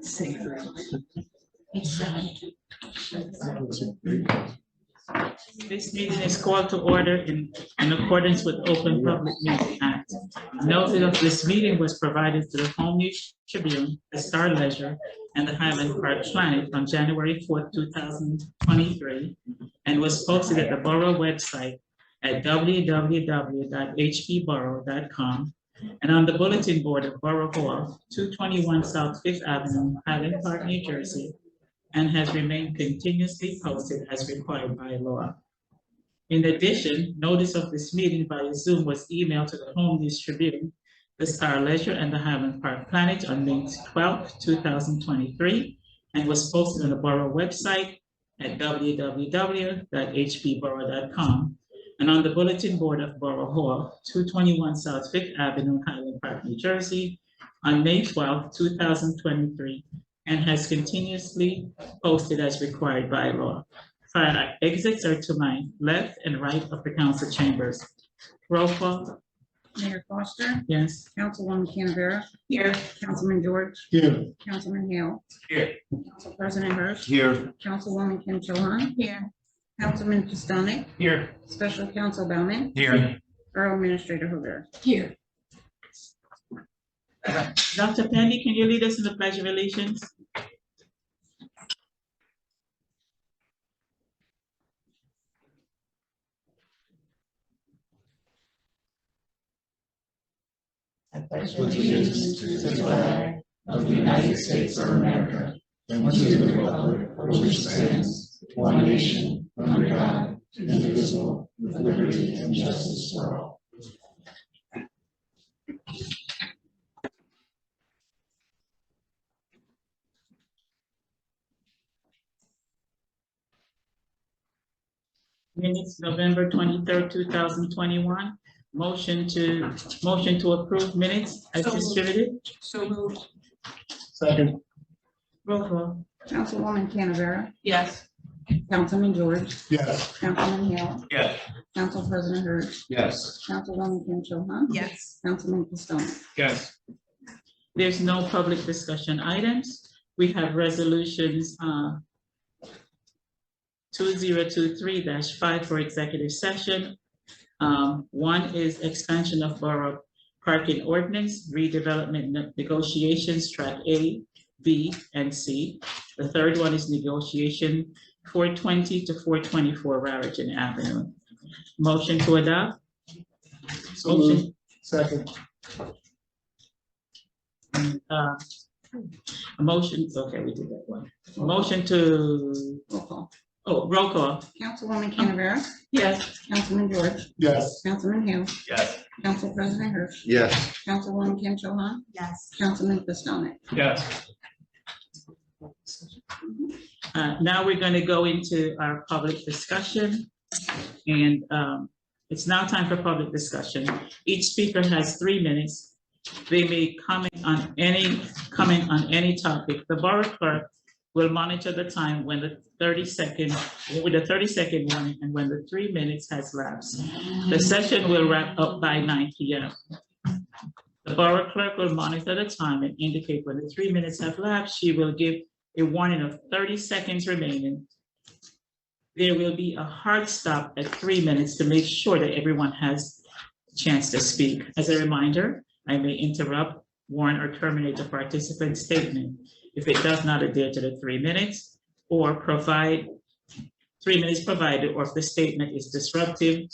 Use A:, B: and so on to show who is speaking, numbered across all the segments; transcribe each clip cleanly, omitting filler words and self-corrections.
A: This meeting is called to order in accordance with Open Public Meeting Act. Notice of this meeting was provided to the Home News Tribune, the Star Ledger, and the Highland Park Planet on January 4th, 2023, and was posted at the Borough website at www.hbborough.com and on the bulletin board of Borough Hall, 221 South 5th Avenue, Highland Park, New Jersey, and has remained continuously posted as required by law. In addition, notice of this meeting via Zoom was emailed to the Home News Tribune, the Star Ledger, and the Highland Park Planet on May 12, 2023, and was posted on the Borough website at www.hbborough.com and on the bulletin board of Borough Hall, 221 South 5th Avenue, Highland Park, New Jersey, on May 12, 2023, and has continuously posted as required by law. Fire exits are to my left and right of the council chambers. Roll call.
B: Mayor Foster.
A: Yes.
B: Councilwoman Canavera.
A: Here.
B: Councilman George.
C: Here.
B: Councilman Hale.
C: Here.
B: Council President Hirsch.
C: Here.
B: Councilwoman Kim Cho-Han. Here. Councilman Pistonik.
C: Here.
B: Special Counsel Bowman.
C: Here.
B: Borough Administrator Hoover.
A: Here. Dr. Penny, can you lead us in the Pledge of Allegiance?
D: I pledge allegiance to the flag of the United States of America and to the republic for which stands one nation under God, indivisible, with liberty and justice for all.
A: Minutes, November 23rd, 2021. Motion to approve minutes as distributed.
B: So moved.
C: Second.
A: Roll call.
B: Councilwoman Canavera.
A: Yes.
B: Councilman George.
C: Yes.
B: Councilman Hale.
C: Yes.
B: Council President Hirsch.
C: Yes.
B: Councilwoman Kim Cho-Han.
A: Yes.
B: Councilman Pistonik.
C: Yes.
A: There's no public discussion items. We have resolutions 2023-5 for executive session. One is expansion of borough parking ordinance, redevelopment negotiations, track A, B, and C. The third one is negotiation 420 to 424 Raritan Avenue. Motion to adopt.
C: So moved. Second.
A: A motion, okay, we did that one. Motion to,
B: Roll call.
A: roll call.
B: Councilwoman Canavera.
A: Yes.
B: Councilman George.
C: Yes.
B: Councilman Hale.
C: Yes.
B: Council President Hirsch.
C: Yes.
B: Councilwoman Kim Cho-Han.
A: Yes.
B: Councilman Pistonik.
C: Yes.
A: Now we're going to go into our public discussion, and it's now time for public discussion. Each speaker has 3 minutes. They may comment on any topic. The borough clerk will monitor the time when the 30-second warning and when the 3 minutes has lapsed. The session will wrap up by 9 p.m. The borough clerk will monitor the time and indicate when the 3 minutes have lapsed. She will give a warning of 30 seconds remaining. There will be a hard stop at 3 minutes to make sure that everyone has a chance to speak. As a reminder, I may interrupt, warn, or terminate a participant's statement if it does not adhere to the 3 minutes, or provide 3 minutes provided, or if the statement is disruptive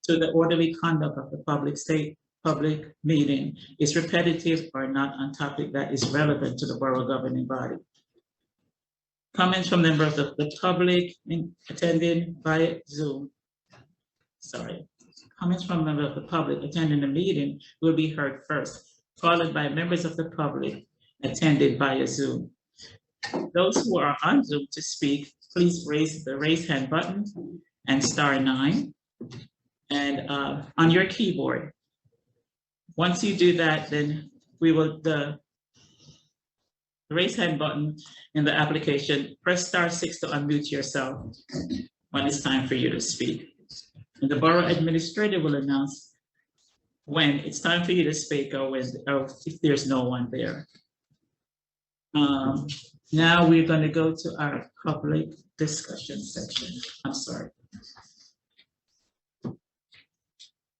A: to the orderly conduct of the public meeting, is repetitive, or not on topic that is relevant to the borough governing body. Comments from members of the public attending via Zoom. Comments from members of the public attending the meeting will be heard first, followed by members of the public attended via Zoom. Those who are on Zoom to speak, please raise the raise hand button and *9 and on your keyboard. Once you do that, then we will the raise hand button in the application, press *6 to unmute yourself when it's time for you to speak. And the borough administrator will announce when it's time for you to speak or if there's no one there. Now we're going to go to our public discussion section. I'm sorry.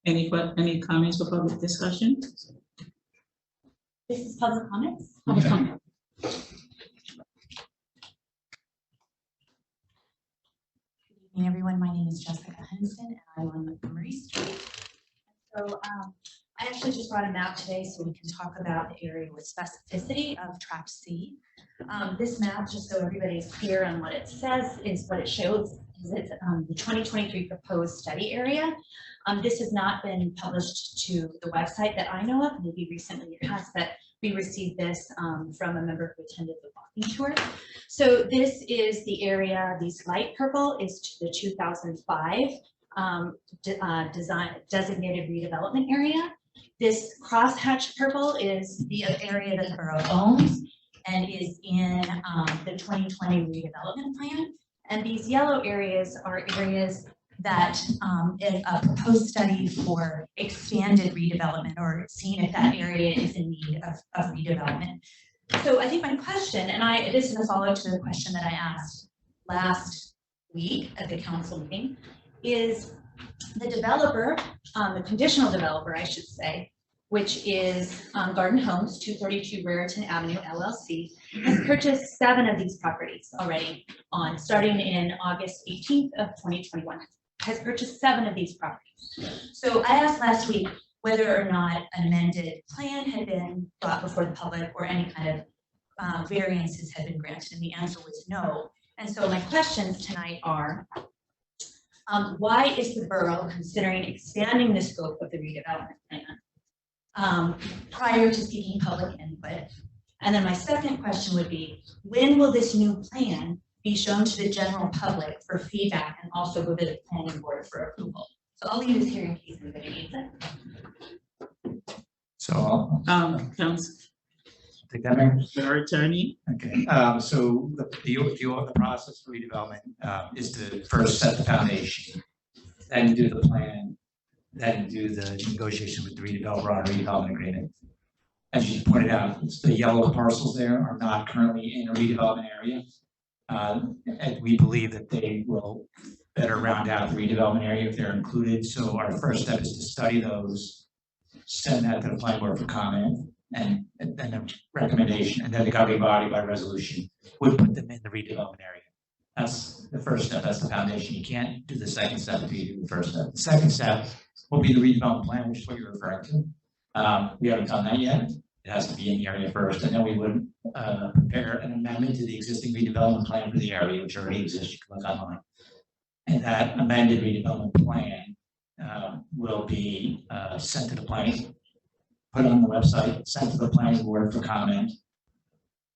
A: Any comments for public discussion?
E: This is public comments.
A: Public comment.
E: Good evening, everyone. My name is Jessica Henson, and I'm on Montgomery Street. So I actually just brought a map today so we can talk about the area with specificity of Tract C. This map, just so everybody's clear on what it says, is what it shows. It's the 2023 proposed study area. This has not been published to the website that I know of. Maybe recently it has, but we received this from a member who attended the walking tour. So this is the area, these light purple is the 2005 designated redevelopment area. This crosshatch purple is the area that the borough owns and is in the 2020 redevelopment plan. And these yellow areas are areas that a proposed study for expanded redevelopment or seeing if that area is in need of redevelopment. So I think my question, and this is a follow-up to the question that I asked last week at the council meeting, is the developer, the conditional developer, I should say, which is Garden Homes, 232 Raritan Avenue, LLC, has purchased 7 of these properties already starting in August 18th of 2021, has purchased 7 of these properties. So I asked last week whether or not an amended plan had been brought before the public or any kind of variances had been granted, and the answer was no. And so my questions tonight are, why is the borough considering expanding the scope of the redevelopment plan prior to seeking public input? And then my second question would be, when will this new plan be shown to the general public for feedback and also go to the planning board for approval? So I'll leave this here in case anybody needs it.
D: So
A: Council,
D: take that, Mayor.
A: our attorney.
D: Okay, so the process for redevelopment is to first set the foundation, then do the plan, then do the negotiation with the redeveloper on a redevelopment agreement. As you pointed out, the yellow parcels there are not currently in a redevelopment area. And we believe that they will better round out the redevelopment area if they're included. So our first step is to study those, send that to the planning board for comment, and then a recommendation, and then the governing body by resolution would put them in the redevelopment area. That's the first step, that's the foundation. You can't do the second step if you do the first step. The second step will be the redevelopment plan, which is what you're referring to. We haven't done that yet. It has to be in the area first, and then we would prepare an amendment to the existing redevelopment plan for the area, which already exists. You can look online. And that amended redevelopment plan will be sent to the planning, put on the website, sent to the planning board for comment,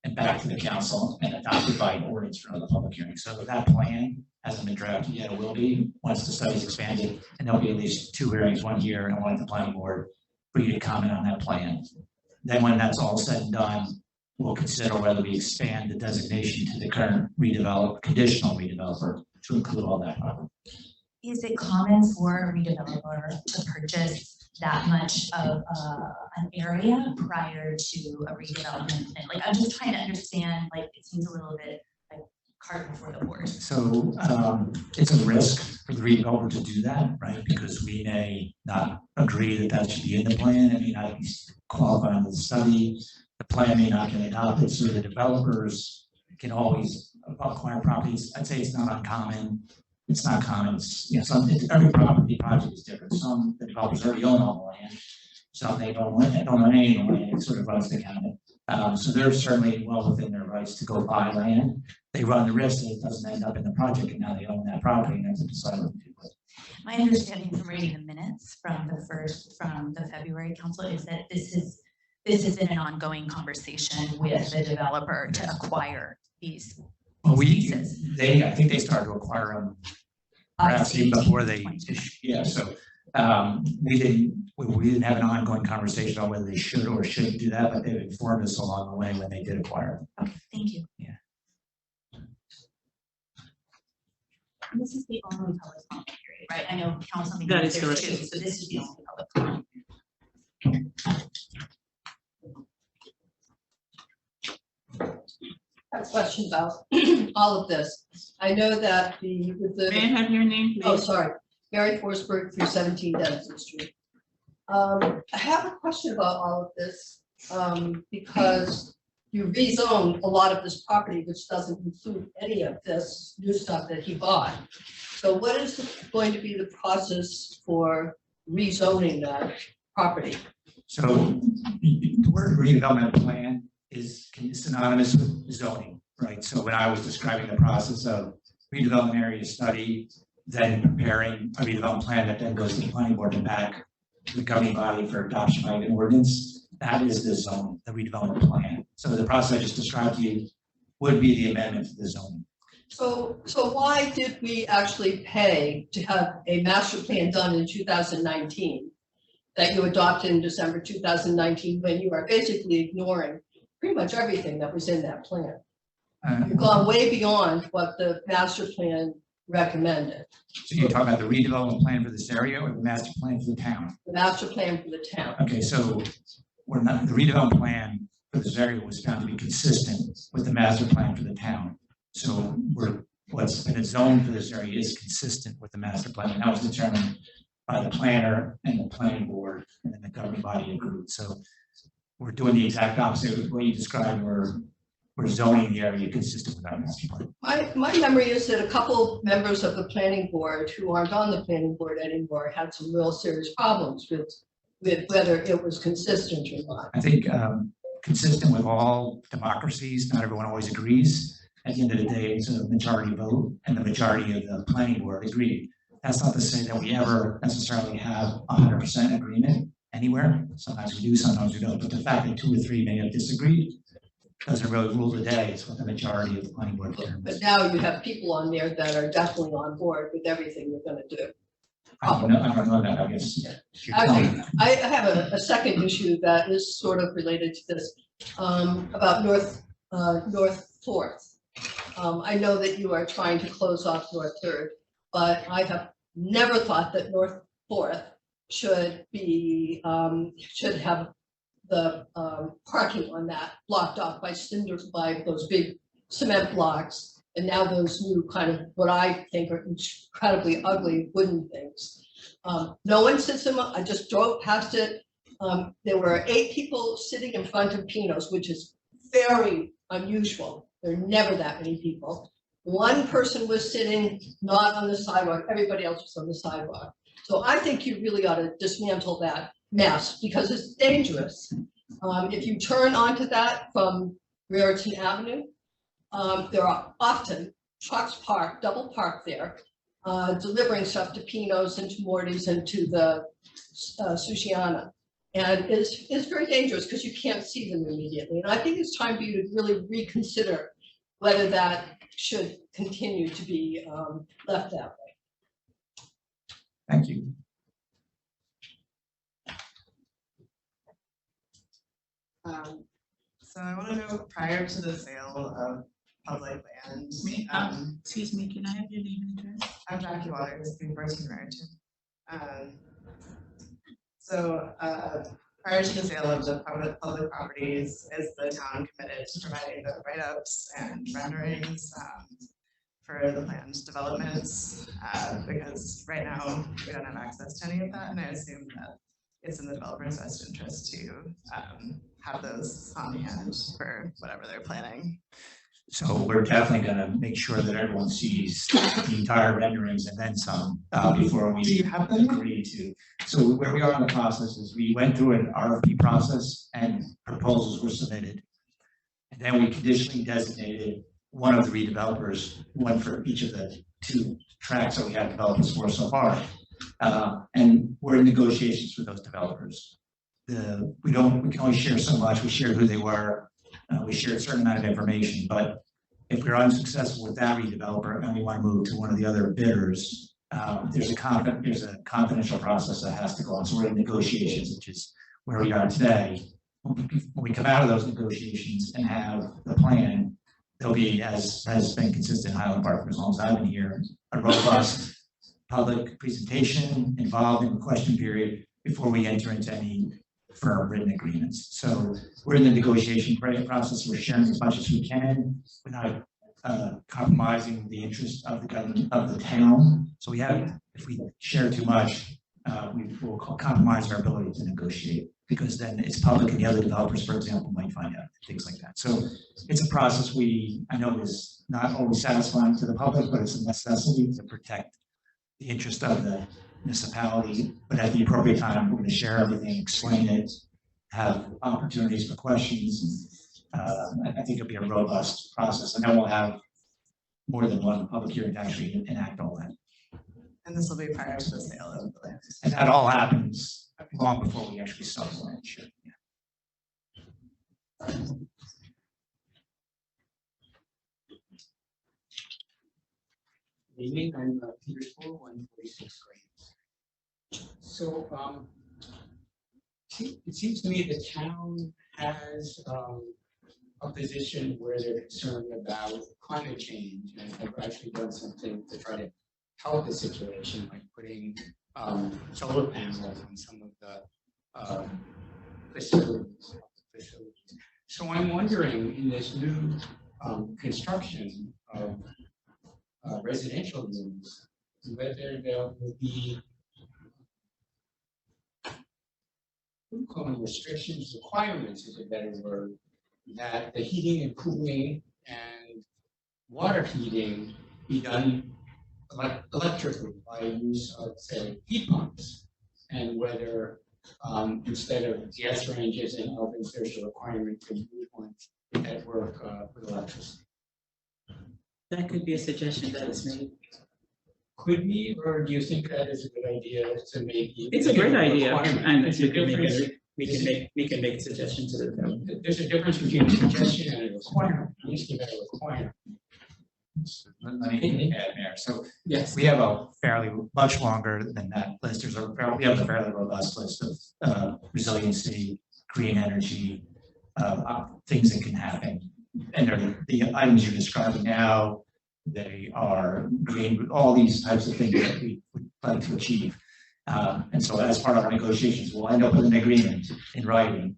D: and back to the council and adopted by an ordinance for another public hearing. So that plan hasn't been drafted yet. It will be once the study is expanded, and there'll be at least 2 hearings, one here and one at the planning board, for you to comment on that plan. Then when that's all said and done, we'll consider whether we expand the designation to the current conditional redeveloper to include all that property.
E: Is it common for a redeveloper to purchase that much of an area prior to a redevelopment plan? Like, I'm just trying to understand, like, it seems a little bit like cart before the horse.
D: So it's a risk for the redeveloper to do that, right? Because we may not agree that that should be in the plan. It may not be qualified in the study. The plan may not get adopted. So the developers can always acquire properties. I'd say it's not uncommon. It's not common. It's, you know, every property project is different. Some the developers already own all the land. Some they don't own any of the land. It sort of runs the gamut. So they're certainly well within their rights to go buy land. They run the risk that it doesn't end up in the project, and now they own that property and have to decide what to do with it.
E: My understanding from reading the minutes from the February council is that this has been an ongoing conversation with the developer to acquire these pieces.
D: I think they started to acquire them perhaps even before they, yeah. So we didn't have an ongoing conversation about whether they should or shouldn't do that, but they've informed us along the way when they did acquire them.
E: Okay, thank you.
D: Yeah.
E: And this is the only public comment period, right? I know council meeting
A: That is
E: there's
A: correct.
E: 2, so this is the only public comment.
F: question about all of this. I know that with
A: May I
F: the,
A: have your name,
F: oh,
A: please?
F: sorry, Mary Forsberg, 317 Dennison Street. I have a question about all of this, because you rezoned a lot of this property, which doesn't include any of this new stuff that he bought. So what is going to be the process for rezoning that property?
G: So the word redevelopment plan is synonymous with zoning, right? So when I was describing the process of redevelopment area study, then preparing a redevelopment plan that then goes to the planning board and back to the governing body for adoption by an ordinance, that is the zone, the redevelopment plan. So the process I just described to you would be the amendment to the zoning.
F: So why did we actually pay to have a master plan done in 2019 that you adopted in December 2019 when you are basically ignoring pretty much everything that was in that plan? You've gone way beyond what the master plan recommended,
G: So you're talking about the redevelopment plan for this area or the master plan for the town?
F: the master plan for the town.
G: Okay, so we're not, the redevelopment plan for this area was found to be consistent with the master plan for the town. So what's been zoned for this area is consistent with the master plan, and that was determined by the planner and the planning board, and then the governing body agreed. So we're doing the exact opposite of what you described. We're zoning the area consistent with our master plan.
F: My memory is that a couple members of the planning board who aren't on the planning board anymore had some real serious problems with whether it was consistent or not.
G: I think consistent with all democracies, not everyone always agrees. At the end of the day, it's a majority vote, and the majority of the planning board agreed. That's not to say that we ever necessarily have 100% agreement anywhere. Sometimes we do, sometimes we don't. But the fact that 2 or 3 may have disagreed doesn't really rule the day. It's what the majority of the planning board
F: But
G: determines.
F: now you have people on there that are definitely on board with everything you're going to do.
G: I don't know that, I guess. You're
F: Okay,
G: telling me.
F: I have a second issue that is sort of related to this, about North 4th. I know that you are trying to close off North 3rd, but I have never thought that North 4th should have the parking on that blocked off by cinders, by those big cement blocks. And now those new kind of what I think are incredibly ugly wooden things. No one sits in, I just drove past it. There were 8 people sitting in front of Pino's, which is very unusual. There are never that many people. One person was sitting not on the sidewalk, everybody else was on the sidewalk. So I think you really ought to dismantle that mess because it's dangerous. If you turn onto that from Raritan Avenue, there are often trucks parked, double parked there, delivering stuff to Pino's and to Morty's and to the Sushiana. And it's very dangerous because you can't see them immediately. And I think it's time for you to really reconsider whether that should continue to be left that way.
G: Thank you.
H: So I want to know, prior to the sale of public land,
A: Excuse me, can I have your name and address?
H: I'm Jackie Waters, 314 Raritan. Prior to the sale of the public properties, is the town committed to providing the write-ups and renderings for the planned developments? Because right now we don't have access to any of that, and I assume that it's in the developer's best interest to have those on hand for whatever they're planning.
G: So we're definitely going to make sure that everyone sees the entire renderings and then some before we
H: Do you have them?
G: agree to. So where we are in the process is we went through an RFP process and proposals were submitted. And then we conditionally designated one of the redevelopers, one for each of the 2 tracks that we have developers for so far. And we're in negotiations with those developers. We can only share so much. We shared who they were. We shared a certain amount of information, but if we're unsuccessful with that redeveloper and we want to move to one of the other bidders, there's a confidential process that has to go on. So we're in negotiations, which is where we are today. When we come out of those negotiations and have the plan, there'll be, as has been consistent in Highland Park for as long as I've been here, a robust public presentation involved in the question period before we enter into any firm written agreements. So we're in the negotiation process. We're sharing as much as we can without compromising the interest of the government, of the town. So we have, if we share too much, we will compromise our ability to negotiate, because then it's public and the other developers, for example, might find out, things like that. So it's a process I know is not always satisfying to the public, but it's a necessity to protect the interest of the municipality. But at the appropriate time, we're going to share everything, explain it, have opportunities for questions. I think it'll be a robust process, and then we'll have more than one public hearing to actually enact all that.
H: And this will be prior to the sale of the land.
G: And that all happens long before we actually sell the land. Sure. Yeah.
I: Good evening, I'm Peter Spool, 146 Grades. So it seems to me the town has a position where they're concerned about climate change, and have actually done something to try to help the situation, like putting solar panels on some of the facilities. So I'm wondering, in this new construction of residential units, whether there will be restrictions, requirements is a better word, that the heating and cooling and water heating be done electrically by use of, say, heat pumps, and whether instead of gas ranges and ovens, there's a requirement to use ones that work with electricity.
A: That could be a suggestion that is made.
I: Could we, or do you think that is a good idea to make?
A: It's a great idea, and
I: There's
A: we
I: a
A: can
I: difference.
A: we can make suggestions to the developer.
I: There's a difference between a suggestion and a requirement. I used to have a requirement.
G: Let me add, Mayor. So
I: Yes.
G: we have a much longer than that list. We have a fairly robust list of resiliency, green energy, things that can happen. And the items you're describing now, they are green, all these types of things that we would like to achieve. And so as part of our negotiations, we'll end up with an agreement in writing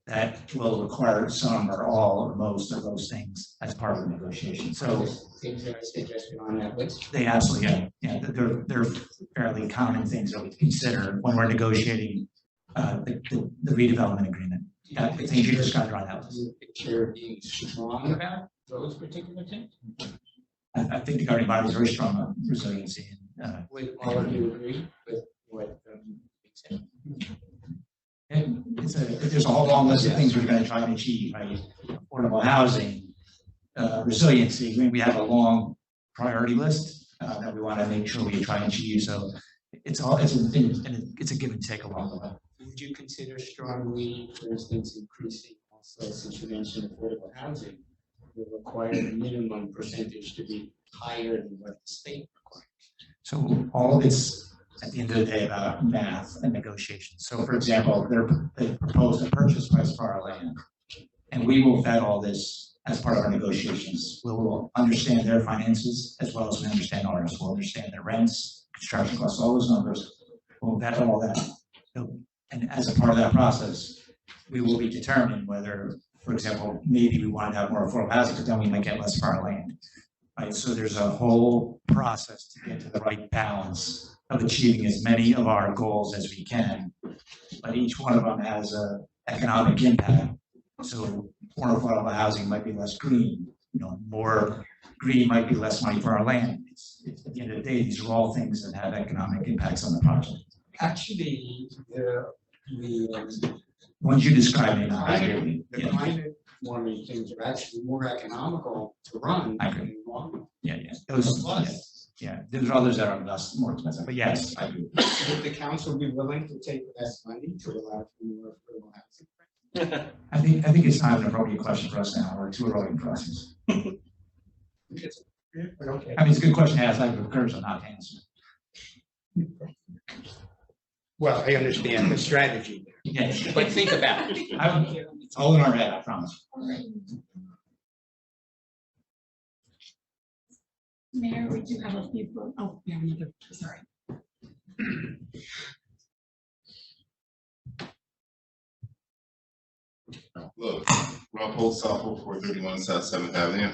G: that will require some or all or most of those things as part of the negotiation. So
I: Things that I suggested on that list.
G: they absolutely, yeah, they're fairly common things that we consider when we're negotiating the redevelopment agreement. The things you described are on that list.
I: You picture being strong about those particular things?
G: I think the governing body is very strong on resiliency. And,
I: Would all of you agree with what you said?
G: and there's a whole long list of things we're going to try and achieve, right? Affordable housing, resiliency. I mean, we have a long priority list that we want to make sure we try and achieve. So it's a give and take along the way.
I: Would you consider strongly, for instance, increasing also, since you mentioned affordable housing, the required minimum percentage to be higher than what the state requires?
G: So all of it's at the end of the day about math and negotiations. So for example, they proposed a purchase price for our land, and we will vet all this as part of our negotiations. We will understand their finances as well as we understand ours. We'll understand their rents, construction costs, all those numbers. We'll vet all that. And as a part of that process, we will be determining whether, for example, maybe we want to have more affordable housing, but then we might get less for our land. Right? So there's a whole process to get to the right balance of achieving as many of our goals as we can, but each one of them has an economic impact. So more affordable housing might be less green, more green might be less money for our land. It's at the end of the day, these are all things that have economic impacts on the project.
I: Actually, the
G: Once you describe it, I agree.
I: the climate warming things are actually more economical to run
G: I agree.
I: than the long run.
G: Yeah. Those,
I: Plus,
G: there's others that are more expensive, but yes, I agree.
I: would the council be willing to take less money to allow for more affordable housing?
G: I think it's not an appropriate question for us now, or too early in the process.
I: But okay.
G: I mean, it's a good question to ask, I would encourage them not to answer.
I: Well, I understand the strategy there,
G: Yeah,
I: but think about it.
G: it's all in our head, I promise.
J: Mayor, we do have a few, we have another, sorry.
K: Paul Soffel, 431 South 7th Avenue.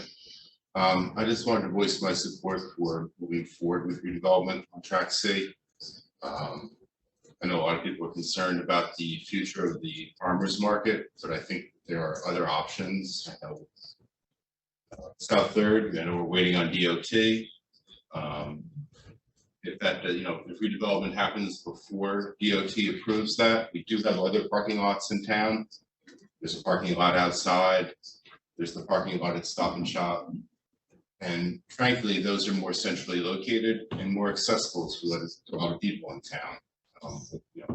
K: I just wanted to voice my support for moving forward with redevelopment on Track C. I know a lot of people are concerned about the future of the farmers market, but I think there are other options. I know South Third, I know we're waiting on DOT. If that, if redevelopment happens before DOT approves that, we do have other parking lots in town. There's a parking lot outside. There's the parking lot at Stop and Shop. And frankly, those are more centrally located and more accessible to a lot of people in town.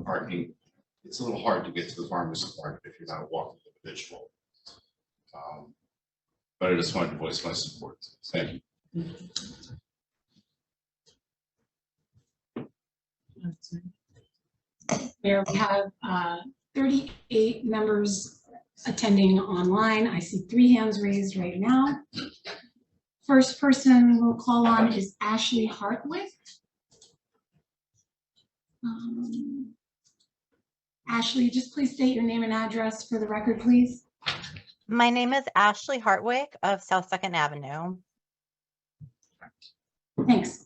K: Parking, it's a little hard to get to the farmer's market if you're not a walking individual. But I just wanted to voice my support. Thank you.
J: There we have 38 members attending online. I see 3 hands raised right now. First person we'll call on is Ashley Hartwick. Ashley, just please state your name and address for the record, please.
L: My name is Ashley Hartwick of South 2nd Avenue.
J: Thanks.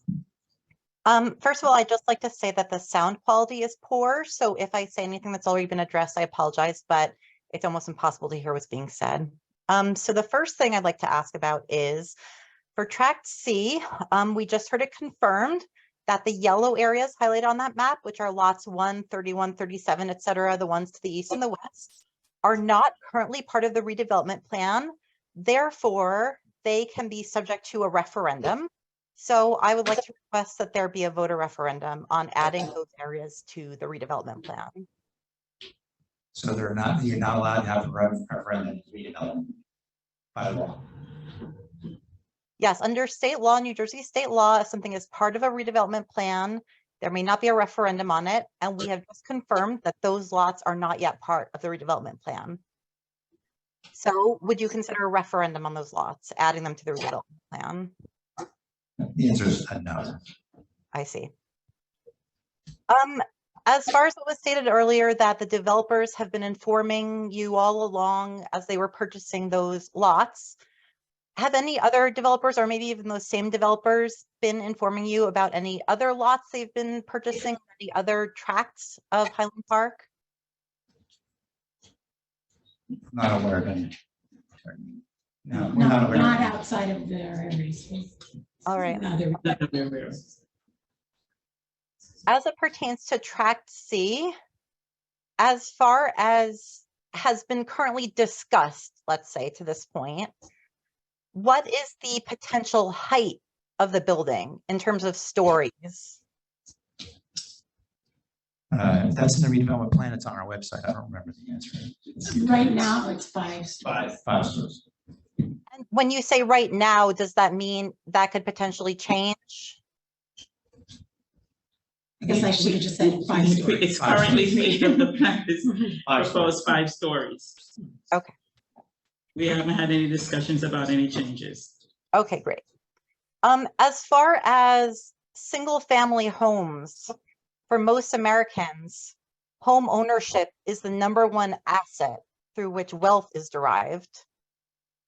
L: First of all, I'd just like to say that the sound quality is poor. So if I say anything that's already been addressed, I apologize, but it's almost impossible to hear what's being said. So the first thing I'd like to ask about is for Tract C, we just heard it confirmed that the yellow areas highlighted on that map, which are lots 1, 31, 37, et cetera, the ones to the east and the west, are not currently part of the redevelopment plan. Therefore, they can be subject to a referendum. So I would like to request that there be a voter referendum on adding those areas to the redevelopment plan.
G: So you're not allowed to have a referendum redevelopment by law.
L: Yes, under state law, New Jersey state law, if something is part of a redevelopment plan, there may not be a referendum on it. And we have just confirmed that those lots are not yet part of the redevelopment plan. So would you consider a referendum on those lots, adding them to the redevelopment plan?
G: The answer is no.
L: I see. As far as what was stated earlier, that the developers have been informing you all along as they were purchasing those lots, have any other developers or maybe even those same developers been informing you about any other lots they've been purchasing, any other tracts of Highland Park?
G: Not aware of any. No, we're not aware.
J: Not outside of their areas.
L: All right.
J: Other.
L: As it pertains to Tract C, as far as has been currently discussed, let's say to this point, what is the potential height of the building in terms of stories?
G: That's in the redevelopment plan. It's on our website. I don't remember the answer.
J: Right now, it's 5 stories.
G: Five stories.
L: And when you say right now, does that mean that could potentially change?
J: I guess I should have just said 5 stories.
A: It's currently made of the plan is proposed 5 stories.
L: Okay.
A: We haven't had any discussions about any changes.
L: Okay, great. As far as single family homes, for most Americans, home ownership is the #1 asset through which wealth is derived.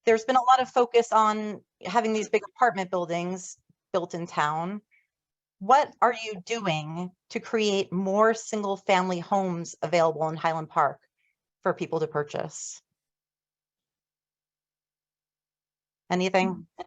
L: There's been a lot of focus on having these big apartment buildings built in town. What are you doing to create more single family homes available in Highland Park for people to purchase? Anything?
G: I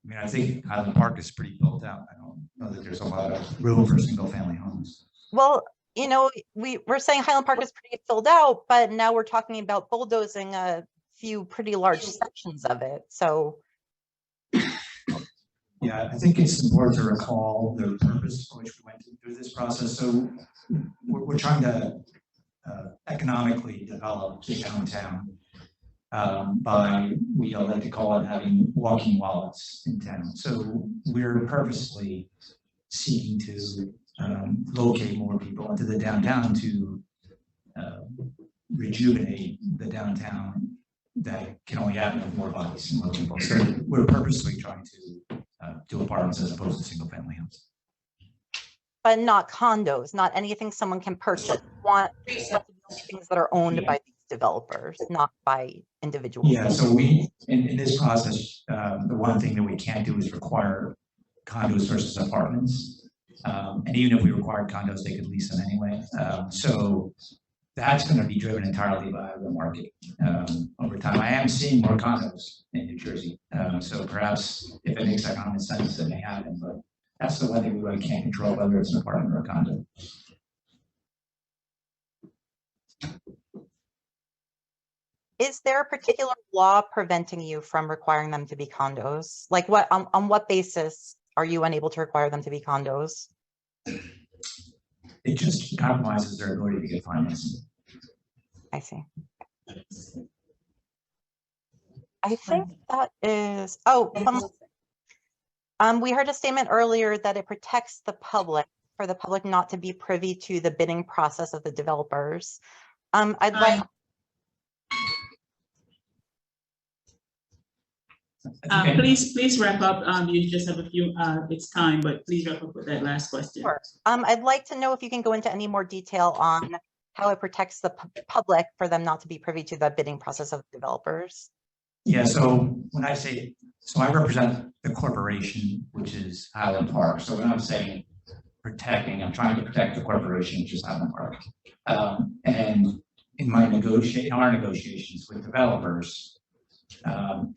G: mean, I think Highland Park is pretty built out. I don't know that there's a lot of room for single family homes.
L: Well, you know, we're saying Highland Park is pretty filled out, but now we're talking about bulldozing a few pretty large sections of it. So
G: yeah, I think it's important to recall the purpose for which we went through this process. So we're trying to economically develop the downtown by, we like to call it, having walking wallets in town. So we're purposely seeking to locate more people into the downtown to rejuvenate the downtown that can only happen with more bodies and more people. So we're purposely trying to do apartments as opposed to single family homes.
L: but not condos, not anything someone can purchase. Want things that are owned by these developers, not by individuals.
G: Yeah, so we, in this process, the one thing that we can't do is require condos versus apartments. And even if we required condos, they could lease them anyway. So that's gonna be driven entirely by the market, over time. I am seeing more condos in New Jersey. So perhaps if it makes economic sense, it may happen, but that's the one thing we really can't control, whether it's an apartment or a condo.
L: Is there a particular law preventing you from requiring them to be condos? Like what, on what basis are you unable to require them to be condos?
G: It just compromises their ability to get financing.
L: I see. I think that is, oh, we heard a statement earlier that it protects the public, for the public not to be privy to the bidding process of the developers. I'd like.
A: Please wrap up. You just have a few, it's time, but please wrap up with that last question.
L: Sure. I'd like to know if you can go into any more detail on how it protects the public for them not to be privy to the bidding process of developers.
G: Yeah, so when I say, so I represent the corporation, which is Highland Park. So when I'm saying protecting, I'm trying to protect the corporation, which is Highland Park. And in our negotiations with developers,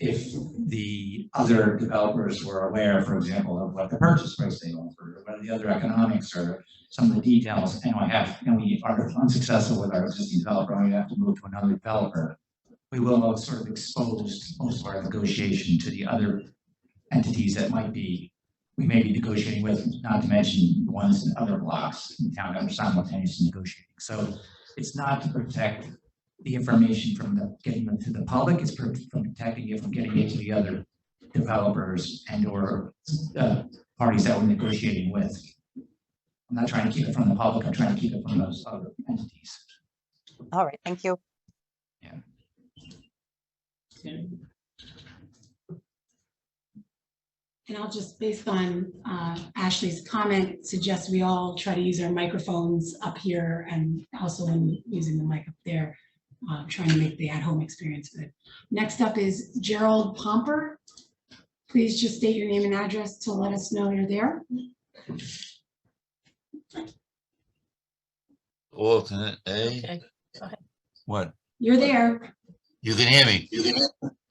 G: if the other developers were aware, for example, of what the purchase price they offered, or what the other economics or some of the details, and we are unsuccessful with our existing developer, and we have to move to another developer, we will have sort of exposed most of our negotiation to the other entities that we may be negotiating with, not to mention the ones in other blocks in town that are simultaneously negotiating. So it's not to protect the information from getting them to the public, it's from protecting it from getting it to the other developers and or parties that we're negotiating with. I'm not trying to keep it from the public, I'm trying to keep it from those other entities.
L: All right, thank you.
G: Yeah.
A: Okay.
J: And I'll just, based on Ashley's comment, suggest we all try to use our microphones up here and also when using the mic up there, trying to make the at-home experience good. Next up is Gerald Pomper. Please just state your name and address to let us know you're there.
M: Alternate A.
J: Okay, go ahead.
M: What?
J: You're there.
M: You can hear me.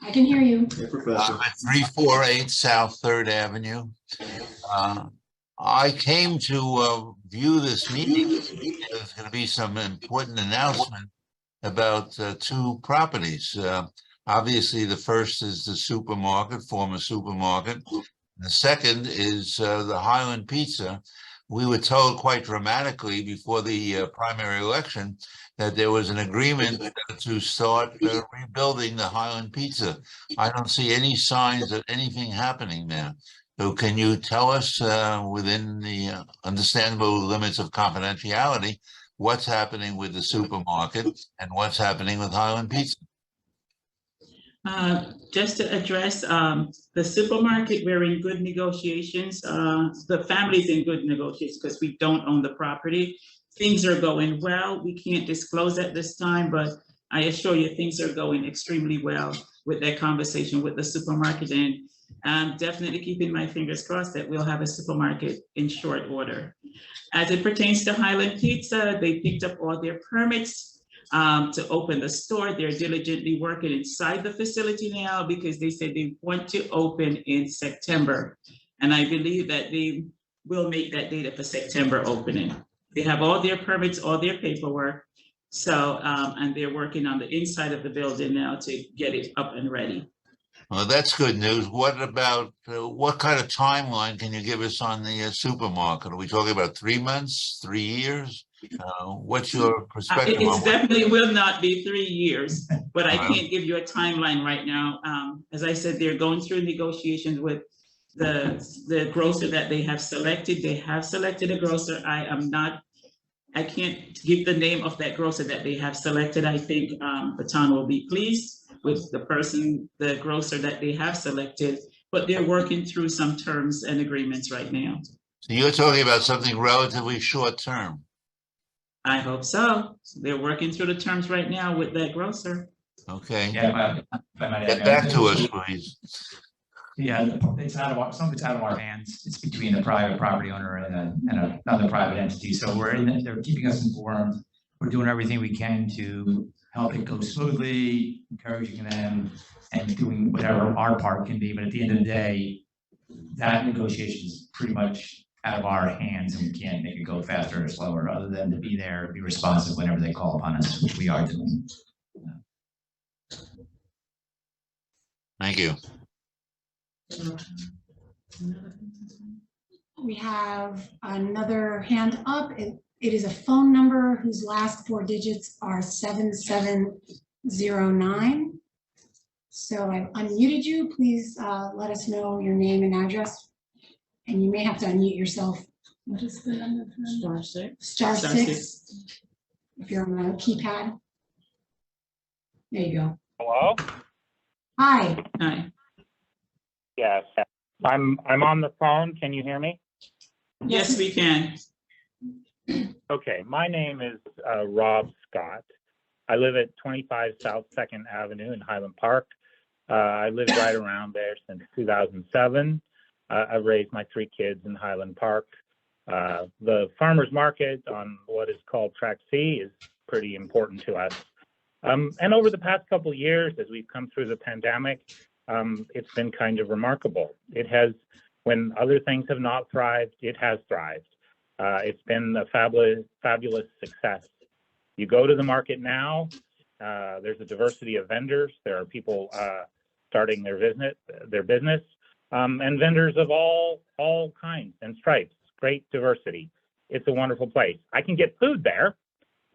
J: I can hear you.
M: I'm at 348 South 3rd Avenue. I came to view this meeting. There's going to be some important announcement about two properties. Obviously, the first is the supermarket, former supermarket. The second is the Highland Pizza. We were told quite dramatically before the primary election that there was an agreement to start rebuilding the Highland Pizza. I don't see any signs of anything happening there. So can you tell us within the understandable limits of confidentiality, what's happening with the supermarket and what's happening with Highland Pizza?
A: Just to address the supermarket, we're in good negotiations. The family's in good negotiations because we don't own the property. Things are going well. We can't disclose at this time, but I assure you things are going extremely well with that conversation with the supermarket, and I'm definitely keeping my fingers crossed that we'll have a supermarket in short order. As it pertains to Highland Pizza, they picked up all their permits to open the store. They're diligently working inside the facility now because they said they want to open in September. And I believe that they will make that date for September opening. They have all their permits, all their paperwork. So, and they're working on the inside of the building now to get it up and ready.
M: Well, that's good news. What about, what kind of timeline can you give us on the supermarket? Are we talking about 3 months, 3 years? What's your perspective on
A: It definitely will not be 3 years, but I can't give you a timeline right now. As I said, they're going through negotiations with the grocer that they have selected. They have selected a grocer. I can't give the name of that grocer that they have selected. I think Baton will be pleased with the grocer that they have selected, but they're working through some terms and agreements right now.
M: So you're talking about something relatively short term.
A: I hope so. They're working through the terms right now with that grocer.
M: Okay,
G: Yeah, if I might
M: get
G: add,
M: back to us, please.
G: Yeah, it's out of our, some of it's out of our hands. It's between the private property owner and another private entity. So we're in, they're keeping us informed. We're doing everything we can to help it go smoothly, encouraging them and doing whatever our part can be. But at the end of the day, that negotiation is pretty much out of our hands and we can't make it go faster or slower other than to be there, be responsive whenever they call upon us, which we are doing.
M: Thank you.
J: We have another hand up. It is a phone number whose last 4 digits are 7709. So I've unmuted you. Please let us know your name and address. And you may have to unmute yourself. What is the number?
A: *6.
J: Star six. If you're on the keypad. There you go.
N: Hello?
J: Hi.
A: Hi.
N: Yes, I'm on the phone. Can you hear me?
A: Yes, we can.
N: Okay, my name is Rob Scott. I live at 25 South 2nd Avenue in Highland Park. I lived right around there since 2007. I've raised my 3 kids in Highland Park. The farmer's market on what is called Track C is pretty important to us. And over the past couple of years, as we've come through the pandemic, it's been kind of remarkable. It has, when other things have not thrived, it has thrived. It's been a fabulous success. You go to the market now, there's a diversity of vendors. There are people starting their business, and vendors of all kinds and stripes. Great diversity. It's a wonderful place. I can get food there.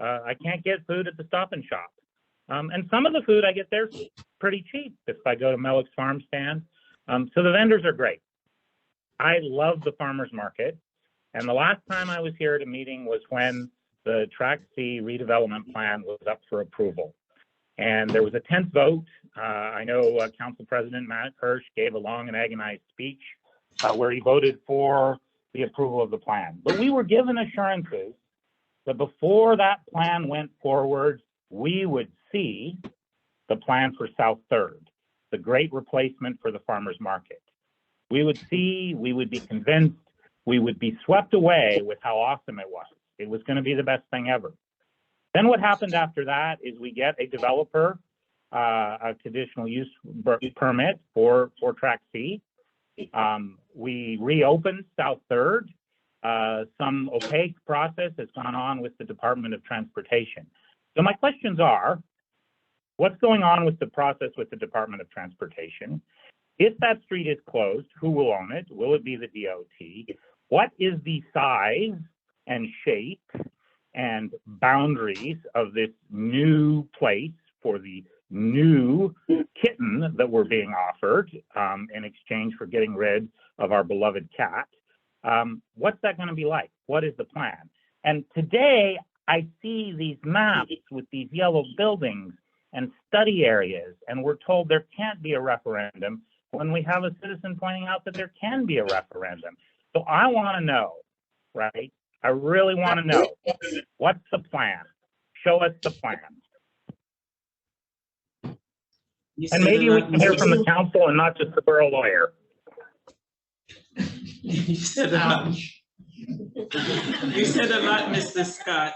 N: I can't get food at the Stop and Shop. And some of the food I get there is pretty cheap if I go to Mellick's Farm Stand. So the vendors are great. I love the farmer's market. And the last time I was here at a meeting was when the Track C redevelopment plan was up for approval. And there was a tense vote. I know Council President Matt Hirsch gave a long and agonized speech where he voted for the approval of the plan. But we were given assurances that before that plan went forward, we would see the plan for South 3rd, the great replacement for the farmer's market. We would see, we would be convinced, we would be swept away with how awesome it was. It was going to be the best thing ever. Then what happened after that is we get a developer, a conditional use permit for Track C. We reopened South 3rd. Some opaque process has gone on with the Department of Transportation. So my questions are, what's going on with the process with the Department of Transportation? If that street is closed, who will own it? Will it be the DOT? What is the size and shape and boundaries of this new place for the new kitten that we're being offered in exchange for getting rid of our beloved cat? What's that going to be like? What is the plan? And today I see these maps with these yellow buildings and study areas, and we're told there can't be a referendum when we have a citizen pointing out that there can be a referendum. So I want to know, right? I really want to know, what's the plan? Show us the plan. And maybe we can hear from the council and not just the borough lawyer.
A: You said a lot. You said a lot, Mr. Scott.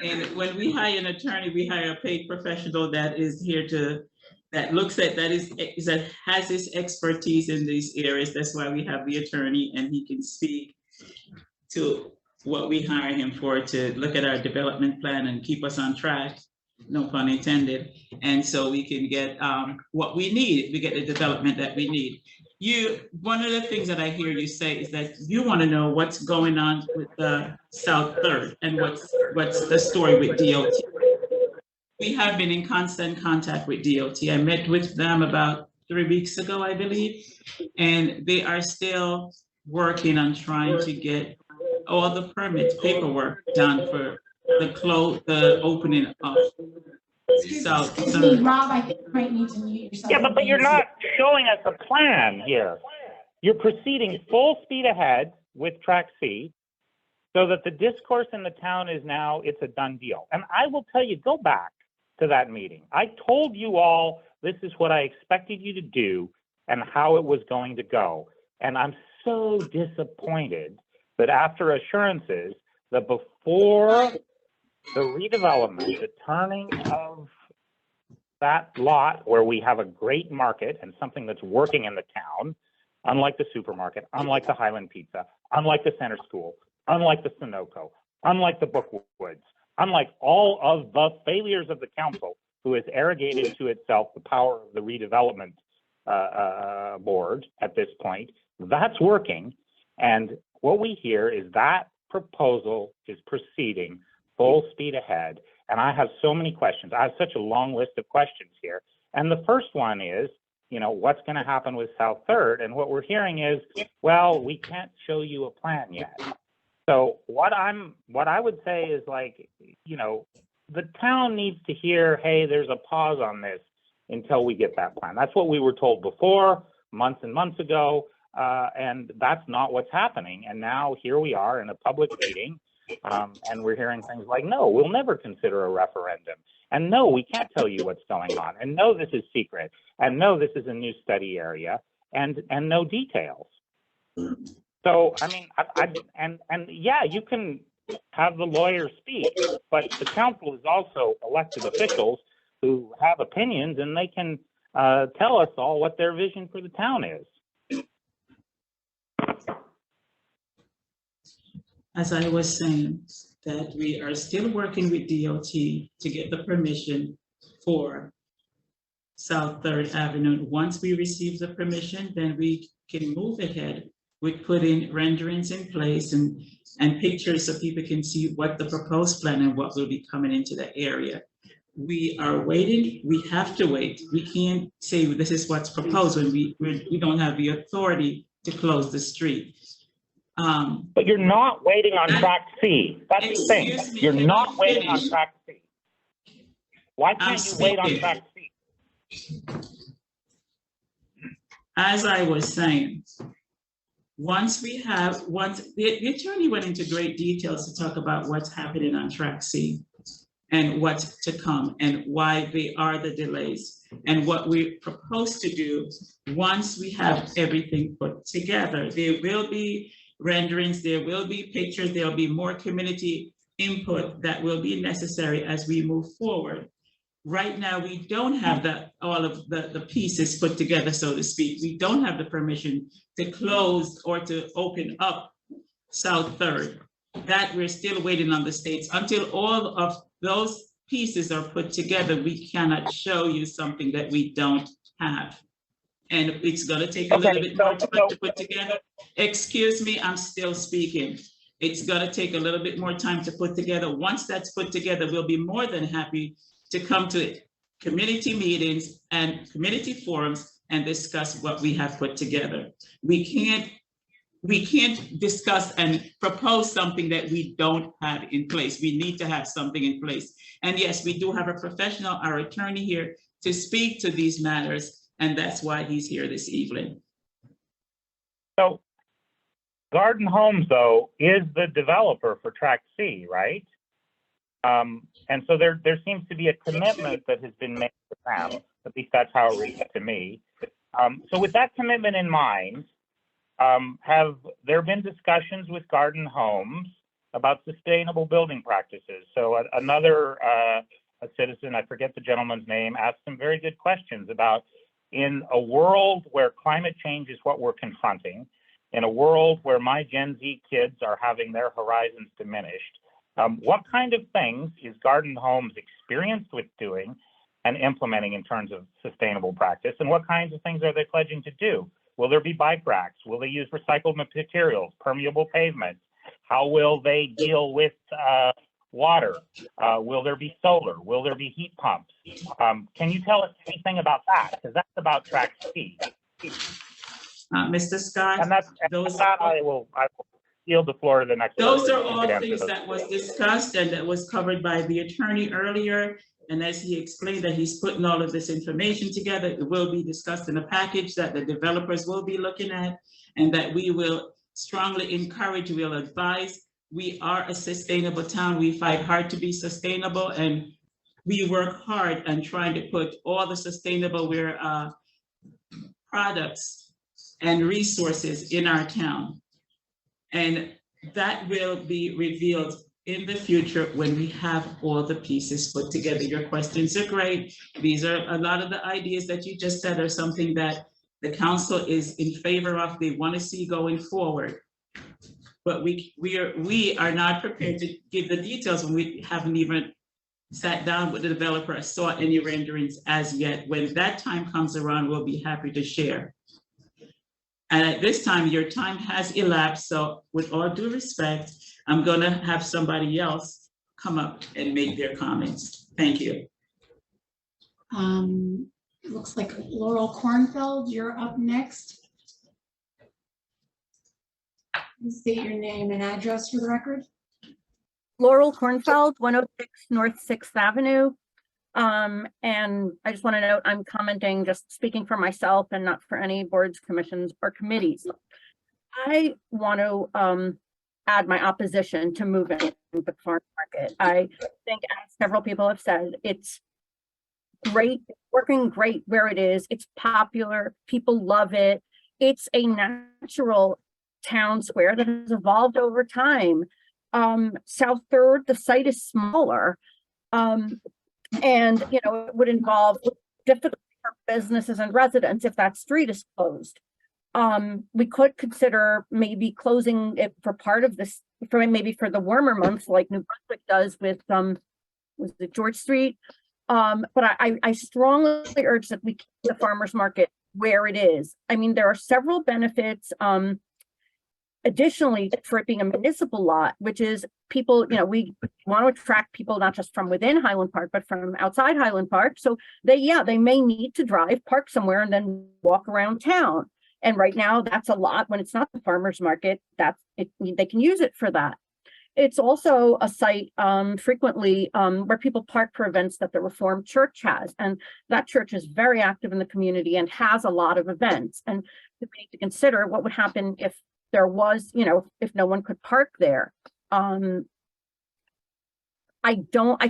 A: And when we hire an attorney, we hire a paid professional that is here to, that looks at, that has his expertise in these areas. That's why we have the attorney, and he can speak to what we hire him for, to look at our development plan and keep us on track, no pun intended. And so we can get what we need, we get the development that we need. One of the things that I hear you say is that you want to know what's going on with the South 3rd and what's the story with DOT. We have been in constant contact with DOT. I met with them about 3 weeks ago, I believe, and they are still working on trying to get all the permits, paperwork done for the opening of South 3rd.
J: Rob, I think you might need to mute yourself.
N: Yeah, but you're not showing us a plan here. You're proceeding full speed ahead with Track C. So that the discourse in the town is now, it's a done deal. And I will tell you, go back to that meeting. I told you all, this is what I expected you to do and how it was going to go. And I'm so disappointed that after assurances that before the redevelopment, the turning of that lot where we have a great market and something that's working in the town, unlike the supermarket, unlike the Highland Pizza, unlike the Center School, unlike the Sunoco, unlike the Bookwoods, unlike all of the failures of the council, who has arrogated to itself the power of the redevelopment board at this point, that's working. And what we hear is that proposal is proceeding full speed ahead. And I have so many questions. I have such a long list of questions here. And the first one is, you know, what's going to happen with South Third? And what we're hearing is, well, we can't show you a plan yet. So what I would say is, like, you know, the town needs to hear, hey, there's a pause on this until we get that plan. That's what we were told before, months and months ago, and that's not what's happening. And now here we are in a public meeting, and we're hearing things like, no, we'll never consider a referendum. And no, we can't tell you what's going on. And no, this is secret. And no, this is a new study area, and no details. So, I mean, and yeah, you can have the lawyers speak, but the council is also elected officials who have opinions, and they can tell us all what their vision for the town is.
A: As I was saying, that we are still working with DOT to get the permission for South Third Avenue. Once we receive the permission, then we can move ahead with putting renderings in place and pictures so people can see what the proposed plan and what will be coming into the area. We are waiting. We have to wait. We can't say this is what's proposed when we don't have the authority to close the street.
N: But you're not waiting on track C. That's the thing. You're not waiting on track C. Why can't you wait on track C?
A: As I was saying, once the attorney went into great details to talk about what's happening on track C and what's to come and why they are the delays and what we propose to do once we have everything put together. There will be renderings, there will be pictures, there will be more community input that will be necessary as we move forward. Right now, we don't have all of the pieces put together, so to speak. We don't have the permission to close or to open up South Third. That we're still waiting on the states. Until all of those pieces are put together, we cannot show you something that we don't have. And it's gonna take a little bit more time to put together. Excuse me, I'm still speaking. It's gonna take a little bit more time to put together. Once that's put together, we'll be more than happy to come to community meetings and community forums and discuss what we have put together. We can't discuss and propose something that we don't have in place. We need to have something in place. And yes, we do have a professional, our attorney here, to speak to these matters, and that's why he's here this evening.
N: So Garden Homes, though, is the developer for track C, right? And so there seems to be a commitment that has been made to them. At least that's how it reads to me. So with that commitment in mind, have there been discussions with Garden Homes about sustainable building practices? So another a citizen, I forget the gentleman's name, asked some very good questions about, in a world where climate change is what we're confronting, in a world where my Gen Z kids are having their horizons diminished, what kind of things is Garden Homes experienced with doing and implementing in terms of sustainable practice? And what kinds of things are they pledging to do? Will there be bike racks? Will they use recycled materials, permeable pavements? How will they deal with water? Will there be solar? Will there be heat pumps? Can you tell us anything about that? Because that's about track C.
A: Mr. Scott,
N: and I will yield the floor to the next.
A: Those are all things that was discussed and that was covered by the attorney earlier. And as he explained that he's putting all of this information together, it will be discussed in a package that the developers will be looking at, and that we will strongly encourage, we'll advise we are a sustainable town. We fight hard to be sustainable, and we work hard on trying to put all the sustainable products and resources in our town. And that will be revealed in the future when we have all the pieces put together. Your questions are great. Are a lot of the ideas that you just said are something that the council is in favor of, they want to see going forward. But we are not prepared to give the details when we haven't even sat down with the developer, saw any renderings as yet. When that time comes around, we'll be happy to share. And at this time, your time has elapsed. So with all due respect, I'm gonna have somebody else come up and make their comments. Thank you.
J: Looks like Laurel Kornfeld, you're up next. Please state your name and address for the record.
O: Laurel Kornfeld, 106 North 6th Avenue. And I just want to note, I'm commenting, just speaking for myself and not for any boards, commissions, or committees. I want to add my opposition to moving the farm market. I think, as several people have said, it's great, working great where it is. It's popular, people love it. It's a natural town square that has evolved over time. South Third, the site is smaller. And, you know, it would involve difficulty for businesses and residents if that street is closed. We could consider maybe closing it for part of this, maybe for the warmer months like New Brunswick does with, was it George Street? But I strongly urge that we keep the farmers market where it is. I mean, there are several benefits. Additionally, for it being a municipal lot, which is people, you know, we want to attract people not just from within Highland Park, but from outside Highland Park. So they may need to drive, park somewhere, and then walk around town. And right now, that's a lot. When it's not the farmers market, that's it. They can use it for that. It's also a site frequently where people park for events that the Reformed Church has. And that church is very active in the community and has a lot of events. And we need to consider what would happen if there was, you know, if no one could park there. I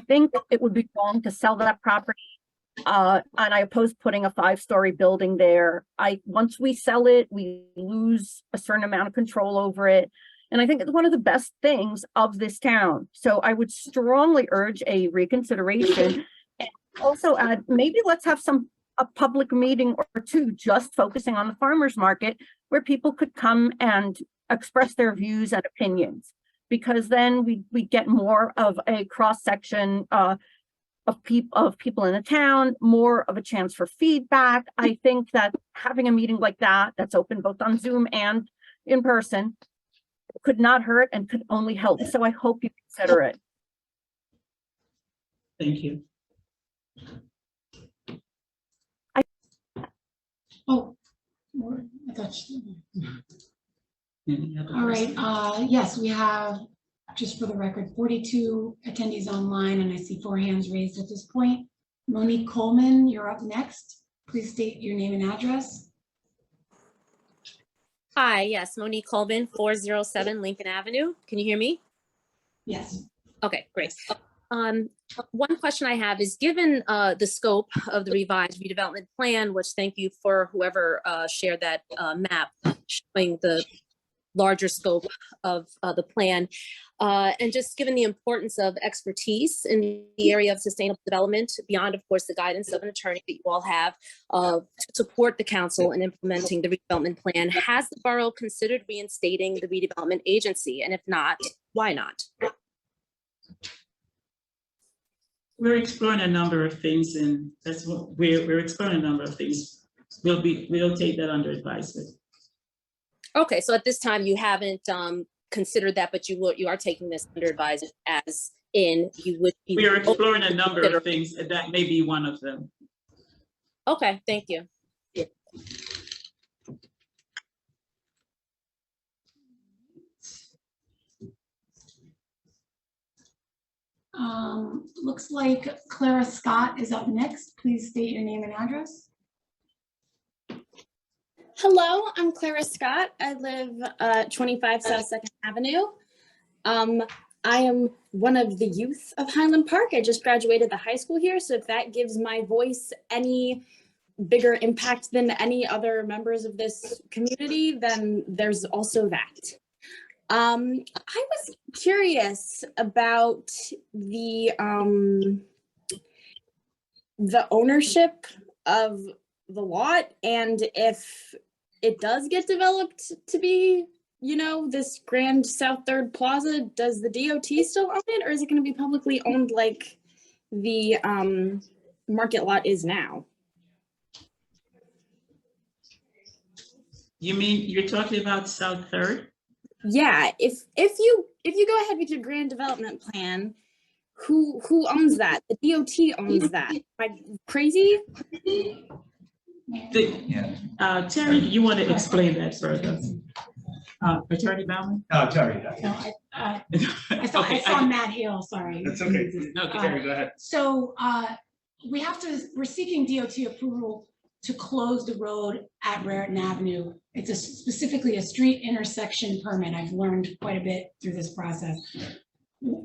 O: think it would be wrong to sell that property. And I oppose putting a 5-story building there. Once we sell it, we lose a certain amount of control over it. And I think it's one of the best things of this town. So I would strongly urge a reconsideration, and also add, maybe let's have a public meeting or two just focusing on the farmers market, where people could come and express their views and opinions, because then we get more of a cross section of people in the town, more of a chance for feedback. I think that having a meeting like that, that's open both on Zoom and in person, could not hurt and could only help. So I hope you consider it.
A: Thank you.
J: Oh, I thought all right. Yes, we have, just for the record, 42 attendees online, and I see 4 hands raised at this point. Monique Coleman, you're up next. Please state your name and address.
P: Hi, yes, Monique Colvin, 407 Lincoln Avenue. Can you hear me?
J: Yes.
P: Okay, great. One question I have is, given the scope of the revised redevelopment plan, which thank you for whoever shared that map showing the larger scope of the plan, and just given the importance of expertise in the area of sustainable development, beyond, of course, the guidance of an attorney that you all have to support the council in implementing the redevelopment plan, has the borough considered reinstating the redevelopment agency? And if not, why not?
A: We're exploring a number of things, and that's what we're exploring a number of things. We'll take that under advisement.
P: Okay, so at this time you haven't considered that, but you are taking this under advisement, as in you would be.
A: We are exploring a number of things, and that may be one of them.
P: Okay, thank you.
J: Looks like Clara Scott is up next. Please state your name and address.
Q: Hello, I'm Clara Scott. I live 25 South 2nd Avenue.
P: I am one of the youth of Highland Park. I just graduated the high school here, so if that gives my voice any bigger impact than any other members of this community, then there's also that. I was curious about the ownership of the lot, and if it does get developed to be, you know, this grand South Third Plaza, does the DOT still own it, or is it going to be publicly owned like the market lot is now?
A: You mean, you're talking about South Third?
P: Yeah, if you go ahead with your grand development plan, who owns that? The DOT owns that. Am I crazy?
A: Terry, you want to explain that further? Attorney Baumann?
G: No, Terry.
J: No, I saw Matt Hale, sorry.
C: That's okay. No, Terry, go ahead.
J: So we're seeking DOT approval to close the road at Raritan Avenue. It's specifically a street intersection permit. I've learned quite a bit through this process.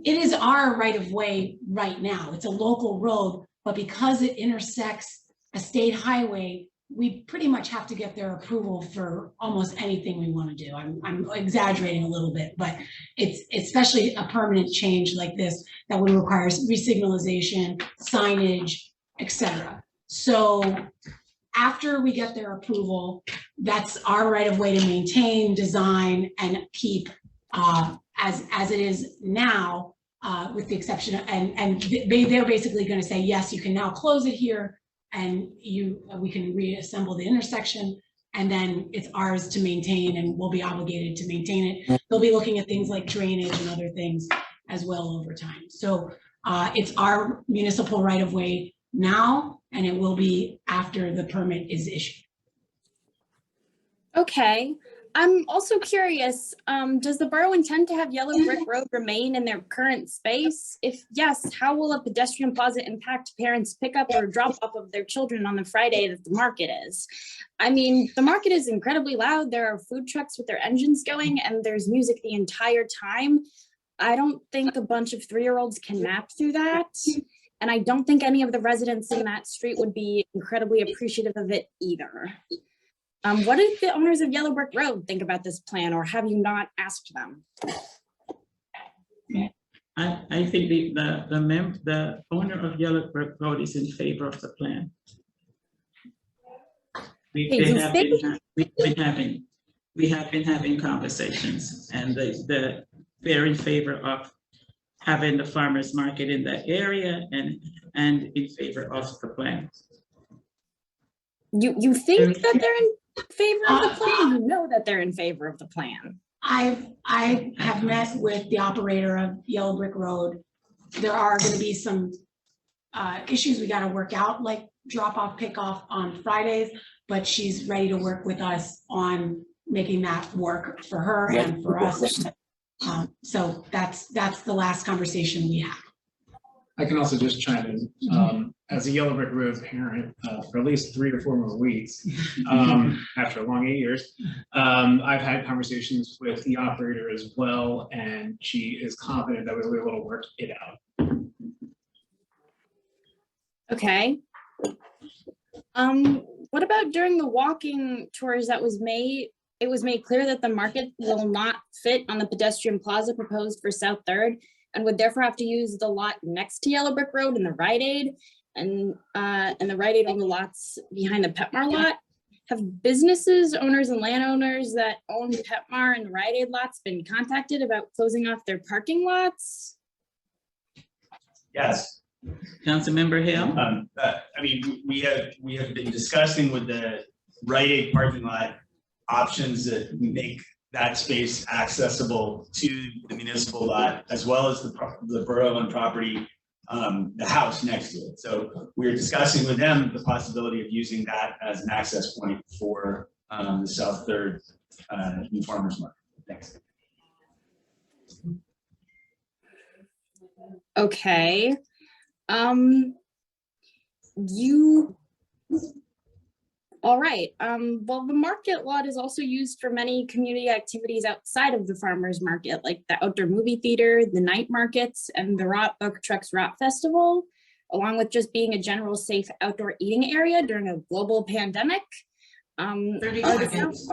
J: It is our right of way right now. It's a local road, but because it intersects a state highway, we pretty much have to get their approval for almost anything we want to do. I'm exaggerating a little bit, but it's especially a permanent change like this that would require resignalization, signage, etc. So after we get their approval, that's our right of way to maintain, design, and keep as it is now, with the exception of, and they're basically going to say, yes, you can now close it here, and we can reassemble the intersection, and then it's ours to maintain, and we'll be obligated to maintain it. They'll be looking at things like drainage and other things as well over time. So it's our municipal right of way now, and it will be after the permit is issued.
P: Okay. I'm also curious, does the borough intend to have Yellow Brick Road remain in their current space? If yes, how will a pedestrian plaza impact parents' pickup or drop off of their children on the Friday that the market is? I mean, the market is incredibly loud. There are food trucks with their engines going, and there's music the entire time. I don't think a bunch of 3-year-olds can nap through that. And I don't think any of the residents in that street would be incredibly appreciative of it either. What do the owners of Yellow Brick Road think about this plan, or have you not asked them?
A: I think the owner of Yellow Brick Road is in favor of the plan. We have been having conversations, and they're in favor of having the farmers market in that area and in favor of the plan.
P: You think that they're in favor of the plan? You know that they're in favor of the plan.
J: I have met with the operator of Yellow Brick Road. There are going to be some issues we got to work out, like drop off, pick off on Fridays, but she's ready to work with us on making that work for her and for us. So that's the last conversation we had.
C: I can also just chime in, as a Yellow Brick Road parent, for at least 3 or 4 more weeks, after a long 8 years. I've had conversations with the operator as well, and she is confident that we'll be able to work it out.
P: Okay. What about during the walking tours that was made? It was made clear that the market will not fit on the pedestrian plaza proposed for South Third, and would therefore have to use the lot next to Yellow Brick Road and the Rite Aid, and the Rite Aid on the lots behind the Petmar lot. Have businesses, owners, and landowners that own Petmar and the Rite Aid lots been contacted about closing off their parking lots?
Q: Yes.
A: Councilmember Hale?
Q: I mean, we have been discussing with the Rite Aid parking lot options that make that space accessible to the municipal lot, as well as the borough-owned property, the house next to it. So we're discussing with them the possibility of using that as an access point for the South Third new farmers market. Thanks.
P: Okay.
R: All right. Well, the market lot is also used for many community activities outside of the farmers market, like the outdoor movie theater, the night markets, and the Rot Book Trucks Rot Festival, along with just being a general safe outdoor eating area during a global pandemic.
B: 30
R: Are
B: seconds.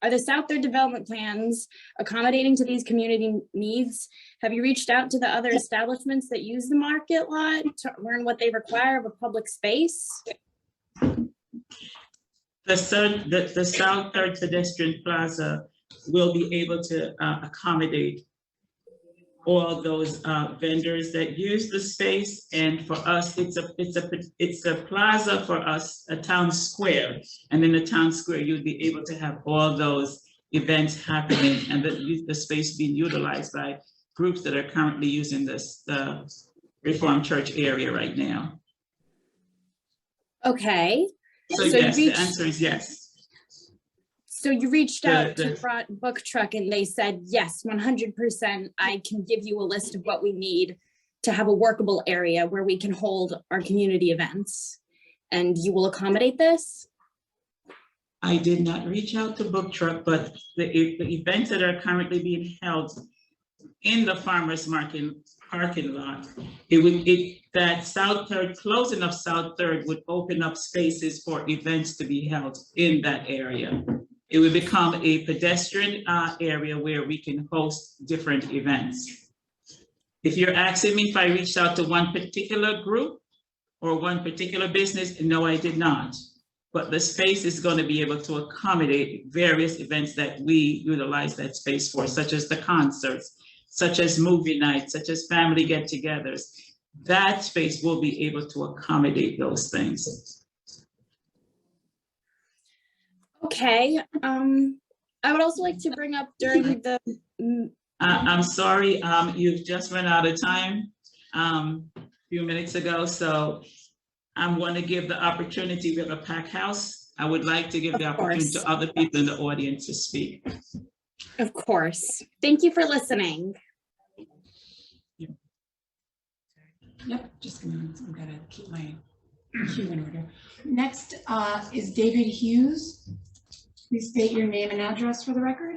R: the South Third development plans accommodating to these community needs? Have you reached out to the other establishments that use the market lot to learn what they require of a public space?
A: The South Third Pedestrian Plaza will be able to accommodate all those vendors that use the space. And for us, it's a plaza for us, a town square. And in the town square, you'll be able to have all those events happening and the space being utilized by groups that are currently using the Reformed Church area right now.
R: Okay.
A: So yes, the answer is yes.
R: So you reached out to Rot Book Truck and they said, yes, 100%, I can give you a list of what we need to have a workable area where we can hold our community events. And you will accommodate this?
A: I did not reach out to Book Truck, but the events that are currently being held in the farmers market parking lot, that South Third, closing of South Third would open up spaces for events to be held in that area. It would become a pedestrian area where we can host different events. If you're asking me if I reached out to one particular group or one particular business, no, I did not. But the space is going to be able to accommodate various events that we utilize that space for, such as the concerts, such as movie nights, such as family get-togethers. That space will be able to accommodate those things.
R: Okay. I would also like to bring up during the.
A: I'm sorry, you've just run out of time a few minutes ago, so I'm going to give the opportunity with a packed house. I would like to give the opportunity to other people in the audience to speak.
R: Of course. Thank you for listening.
J: Yep, just I'm gonna keep my queue in order. Next is David Hughes. Please state your name and address for the record.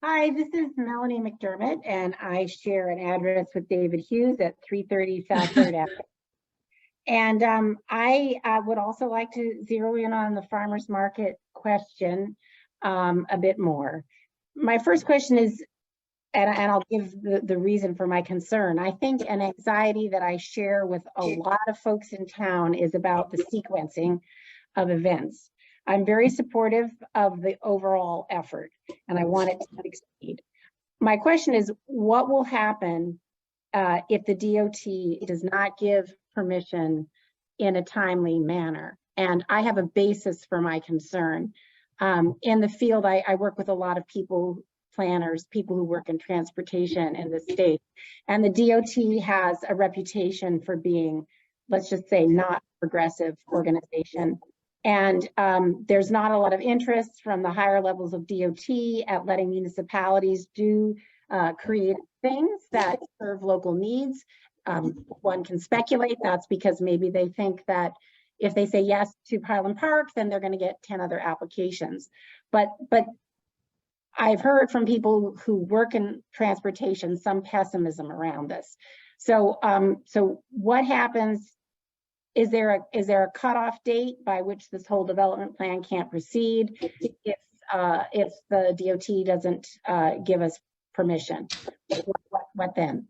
S: Hi, this is Melanie McDermott, and I share an address with David Hughes at 330 South Third Avenue. And I would also like to zero in on the farmers market question a bit more. My first question is, and I'll give the reason for my concern. I think an anxiety that I share with a lot of folks in town is about the sequencing of events. I'm very supportive of the overall effort, and I want it to succeed. My question is, what will happen if the DOT does not give permission in a timely manner? And I have a basis for my concern. In the field, I work with a lot of people, planners, people who work in transportation in the state. And the DOT has a reputation for being, let's just say, not progressive organization. And there's not a lot of interest from the higher levels of DOT at letting municipalities do creative things that serve local needs. One can speculate that's because maybe they think that if they say yes to Highland Park, then they're going to get 10 other applications. But I've heard from people who work in transportation some pessimism around this. So, so what happens? Is there a cutoff date by which this whole development plan can't proceed if the DOT doesn't give us permission? What then?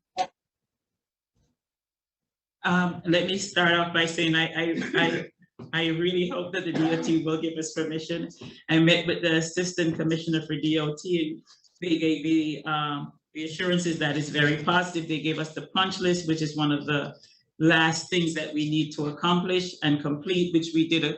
A: Let me start off by saying I really hope that the DOT will give us permission. I met with the Assistant Commissioner for DOT, and they gave me the assurances that is very positive. They gave us the punch list, which is one of the last things that we need to accomplish and complete, which we did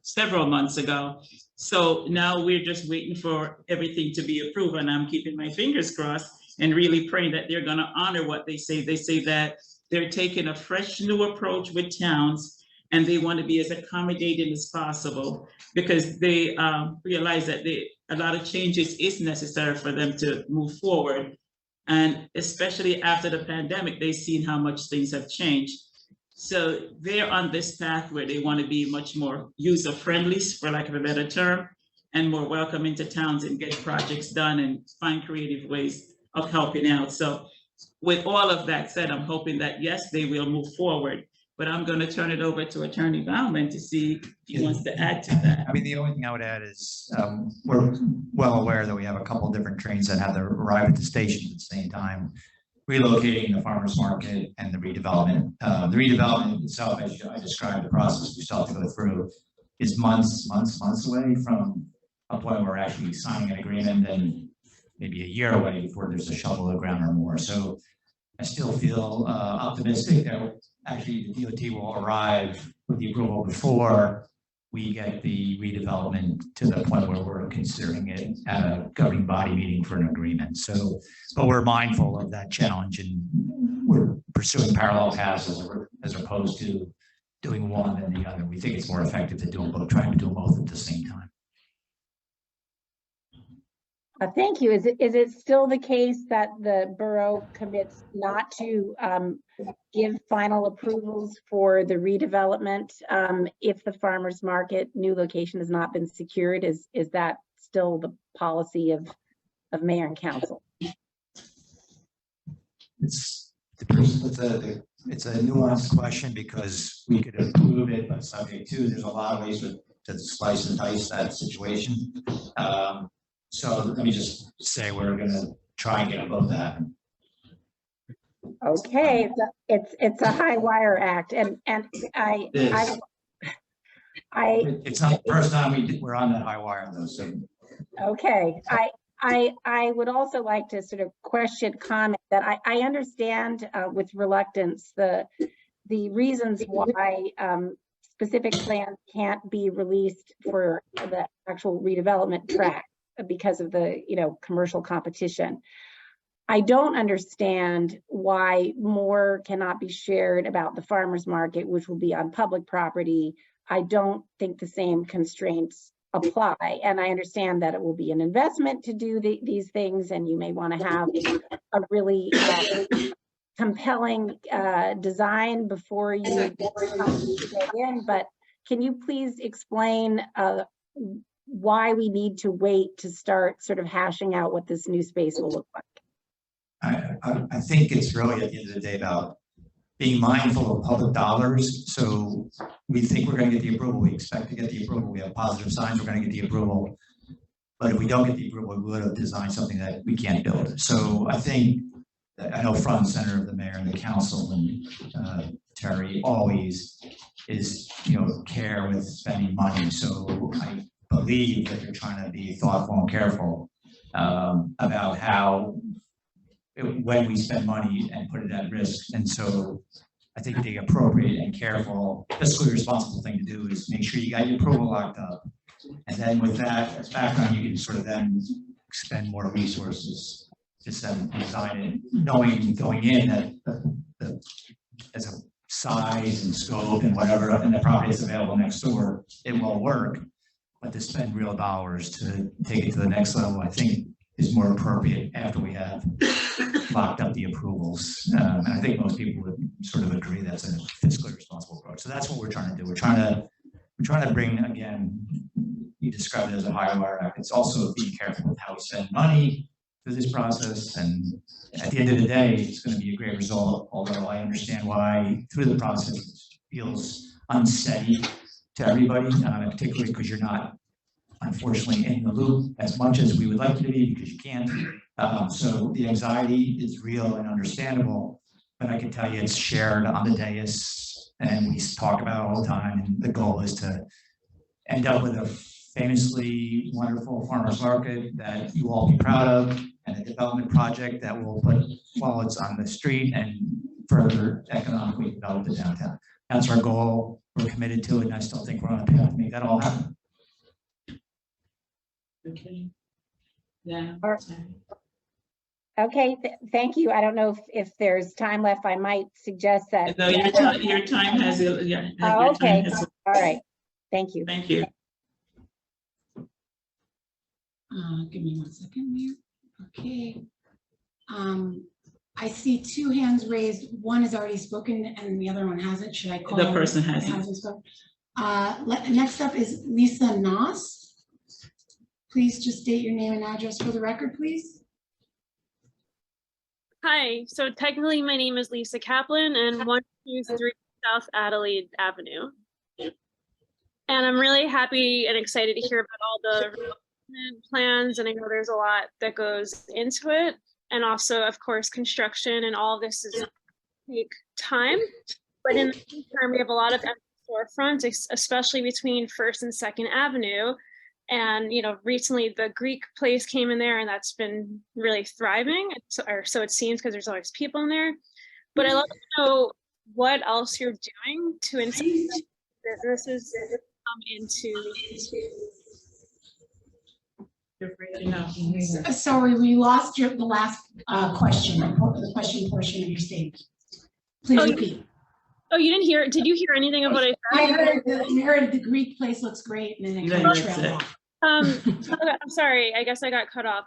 A: several months ago. So now we're just waiting for everything to be approved, and I'm keeping my fingers crossed and really praying that they're going to honor what they say. They say that they're taking a fresh new approach with towns, and they want to be as accommodating as possible because they realize that a lot of changes is necessary for them to move forward. And especially after the pandemic, they've seen how much things have changed. So they're on this path where they want to be much more user-friendly, for lack of a better term, and more welcoming to towns and get projects done and find creative ways of helping out. So with all of that said, I'm hoping that, yes, they will move forward. But I'm going to turn it over to Attorney Bauman to see if he wants to add to that.
G: I mean, the only thing I would add is, we're well aware that we have a couple different trains that have to arrive at the station at the same time, relocating the farmer's market and the redevelopment. The redevelopment itself, as I described, the process we still have to go through is months away from a point where we're actually signing an agreement, and maybe a year away before there's a shovel of the ground or more. So I still feel optimistic that actually the DOT will arrive with the approval before we get the redevelopment to the point where we're considering it at a governing body meeting for an agreement. So, but we're mindful of that challenge, and we're pursuing parallel paths as opposed to doing one and the other. We think it's more effective to do them both, trying to do them both at the same time.
S: Thank you. Is it still the case that the borough commits not to give final approvals for the redevelopment if the farmers market new location has not been secured? Is that still the policy of mayor and council?
G: It's a nuanced question because we could approve it, but subject to, there's a lot of ways to slice and dice that situation. So let me just say we're going to try and get above that.
S: Okay, it's a high wire act, and I
G: it's not the first time we're on that high wire though. So
S: okay, I would also like to sort of comment that I understand with reluctance the reasons why specific plans can't be released for the actual redevelopment track because of the commercial competition. I don't understand why more cannot be shared about the farmers market, which will be on public property. I don't think the same constraints apply, and I understand that it will be an investment to do these things, and you may want to have a really compelling design before you go in. But can you please explain why we need to wait to start sort of hashing out what this new space will look like?
G: I think it's really at the end of the day about being mindful of public dollars. So we think we're going to get the approval. We expect to get the approval. We have positive signs we're going to get the approval. But if we don't get the approval, we would have designed something that we can't build. So I think, I know front and center of the mayor and the council and Terry always is, care with spending money. So I believe that they're trying to be thoughtful and careful about how, when we spend money and put it at risk. And so I think the appropriate and careful, fiscally responsible thing to do is make sure you got your approval locked up. And then with that as background, you can sort of then expend more resources to design it, knowing going in that as a size and scope and whatever, and the property is available next door, it will work. But to spend real dollars to take it to the next level, I think is more appropriate after we have locked up the approvals. And I think most people would sort of agree that's a fiscally responsible approach. So that's what we're trying to do. We're trying to bring, again, you described it as a higher wire act. It's also being careful with how we spend money through this process. And at the end of the day, it's going to be a great result, although I understand why through the process it feels unsteady to everybody, particularly because you're not, unfortunately, in the loop as much as we would like you to be because you can't. So the anxiety is real and understandable, but I can tell you it's shared on the dais and we talk about it all the time. And the goal is to end up with a famously wonderful farmers market that you all be proud of, and a development project that will put wallets on the street and further economically develop the downtown. That's our goal. We're committed to it, and I still think we're on a path to make that all happen.
A: Okay. Yeah.
S: Okay, thank you. I don't know if there's time left. I might suggest that.
A: No, your time has, yeah.
S: Oh, okay. All right. Thank you.
A: Thank you.
J: Give me 1 second here. Okay. I see two hands raised. One has already spoken and the other one hasn't. Should I call?
A: The person
J: that
A: hasn't.
J: hasn't spoken? Next up is Lisa Noss. Please just state your name and address for the record, please.
T: Hi, so technically my name is Lisa Kaplan and 123 South Adelaide Avenue. And I'm really happy and excited to hear about all the development plans, and I know there's a lot that goes into it. And also, of course, construction and all of this is take time. But in the meantime, we have a lot of empty storefronts, especially between First and Second Avenue. And, you know, recently the Greek place came in there and that's been really thriving, or so it seems, because there's always people in there. But I'd love to know what else you're doing to incentivize businesses to come into.
J: Sorry, we lost the last question, the question portion of your statement. Please repeat.
T: Oh, you didn't hear it? Did you hear anything of what I said?
J: I heard the Greek place looks great, and then it kind of trailed off.
T: Okay, I'm sorry, I guess I got cut off.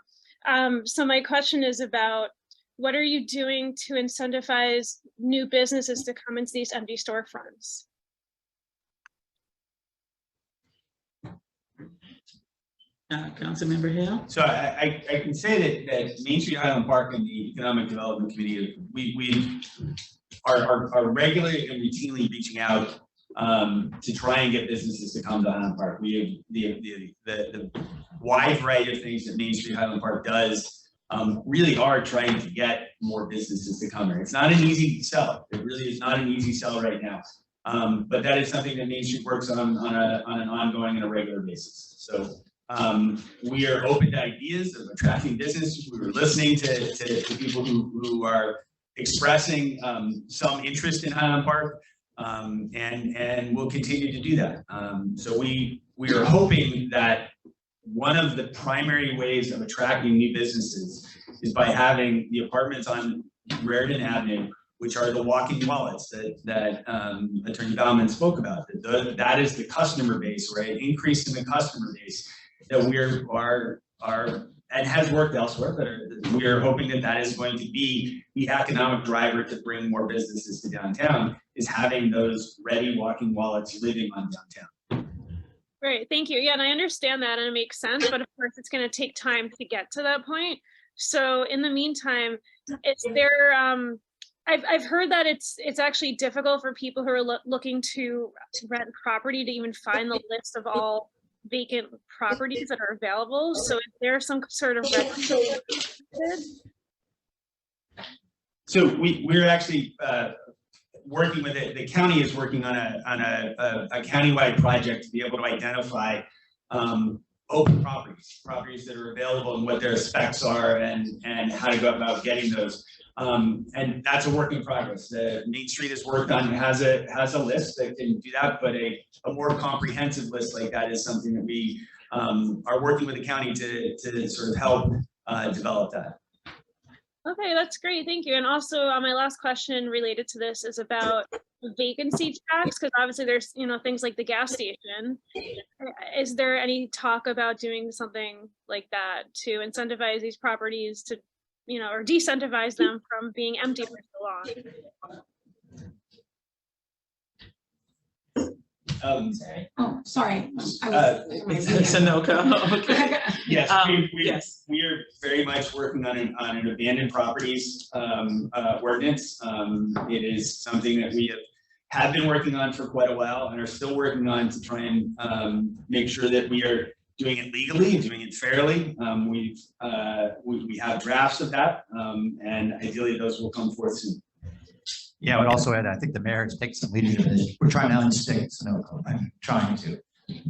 T: So my question is about what are you doing to incentivize new businesses to come into these empty storefronts?
A: Councilmember Hill?
Q: So I can say that Main Street Highland Park and the Economic Development Committee, we are regularly and routinely reaching out to try and get businesses to come to Highland Park. We have the wide variety of things that Main Street Highland Park does really are trying to get more businesses to come here. It's not an easy sell. It really is not an easy sell right now. But that is something that Main Street works on an ongoing and a regular basis. So we are open to ideas of attracting business. We were listening to people who are expressing some interest in Highland Park, and we'll continue to do that. So we are hoping that one of the primary ways of attracting new businesses is by having the apartments on Raritan Avenue, which are the walking wallets that Attorney Baumann spoke about. That is the customer base, right? Increase in the customer base that we are and has worked elsewhere, but we are hoping that that is going to be the economic driver to bring more businesses to downtown, is having those ready walking wallets living on downtown.
T: Great, thank you. Yeah, and I understand that and it makes sense, but of course it's going to take time to get to that point. So in the meantime, is there, I've heard that it's actually difficult for people who are looking to rent property to even find the list of all vacant properties that are available. So is there some sort of
Q: So we're actually working with it. The county is working on a countywide project to be able to identify open properties that are available and what their specs are and how to go about getting those. And that's a work in progress. The Main Street has worked on, has a list that can do that, but a more comprehensive list like that is something that we are working with the county to sort of help develop that.
T: Okay, that's great, thank you. And also my last question related to this is about vacancy tax, because obviously there's, you know, things like the gas station. Is there any talk about doing something like that to incentivize these properties to, you know, or decentivize them from being empty for so long?
J: Sorry.
A: It's a no-go. Okay.
Q: Yes,
A: yes,
Q: we are very much working on an abandoned properties ordinance. It is something that we have been working on for quite a while and are still working on to try and make sure that we are doing it legally and doing it fairly. We have drafts of that, and ideally those will come forth soon.
G: Yeah, I would also add, I think the mayor has taken some leadership in this. We're trying to unstick Sunoco. I'm trying to.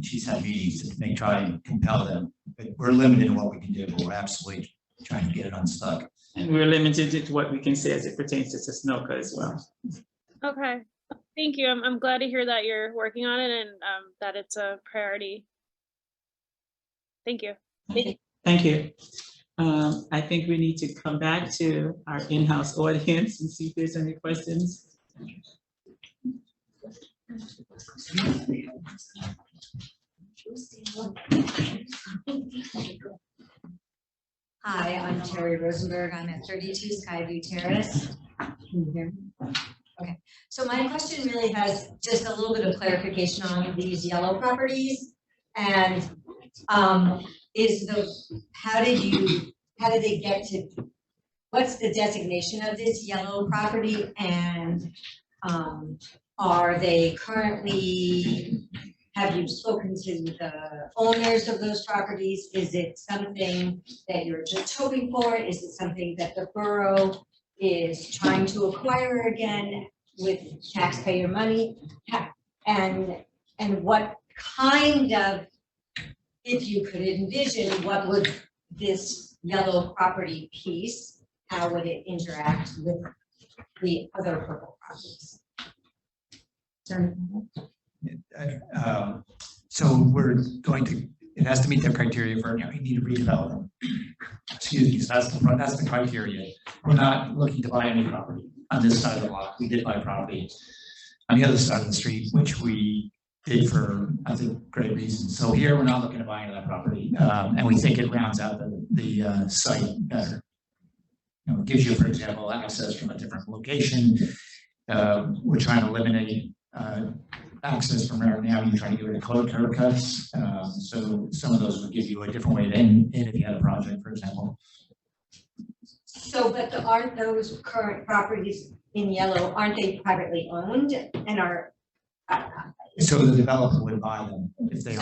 G: She's had meetings to try and compel them, but we're limited in what we can do, but we're absolutely trying to get it unstuck.
A: And we're limited to what we can say as it pertains to Sunoco as well.
T: Okay, thank you. I'm glad to hear that you're working on it and that it's a priority. Thank you.
A: Thank you. I think we need to come back to our in-house audience and see if there's any questions.
U: Hi, I'm Terry Rosenberg. I'm at 32 Skyview Terrace. Can you hear me? Okay, so my question really has just a little bit of clarification on these yellow properties. And how did they get to, what's the designation of this yellow property? And are they currently, have you spoken to the owners of those properties? Is it something that you're just hoping for? Is it something that the borough is trying to acquire again with taxpayer money? And what kind of, if you could envision, what would this yellow property piece, how would it interact with the other purple properties?
G: So we're going to, it has to meet the criteria for, we need to redevelop them. Excuse me, so that's the criteria. We're not looking to buy any property on this side of the block. We did buy property on the other side of the street, which we did for, I think, great reasons. So here, we're not looking to buy any of that property. And we think it rounds out the site better. You know, it gives you, for example, access from a different location. We're trying to eliminate access from right now. You're trying to get rid of curb cuts. So some of those would give you a different way in if you had a project, for example.
U: So, but aren't those current properties in yellow, aren't they privately owned and are?
G: So the developer would buy them if they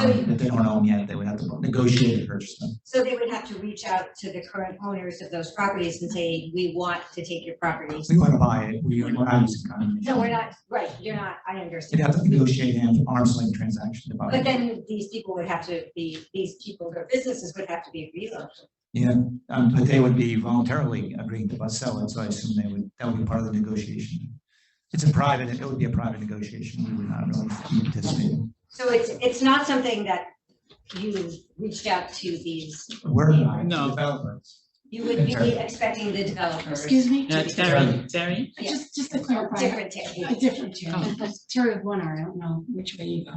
G: don't own yet. They would have to negotiate to purchase them.
U: So they would have to reach out to the current owners of those properties and say, we want to take your properties.
G: We want to buy it. We're not using condemnation.
U: No, we're not, right, you're not, I understand.
G: You'd have to negotiate an arm's length transaction to buy
U: But
G: it.
U: then these people would have to be, their businesses would have to be relocated.
G: Yeah, but they would be voluntarily agreeing to sell it, so I assume that would be part of the negotiation. It would be a private negotiation. We would not really be participating.
U: So it's not something that you reached out to these.
G: We're not developers.
U: You would be expecting the developers.
J: Excuse me?
A: Terry?
U: Yeah.
J: Just to clarify.
U: Different Terry.
J: A different Terry.
U: Oh.
J: Terry with one R, I don't know which way you go.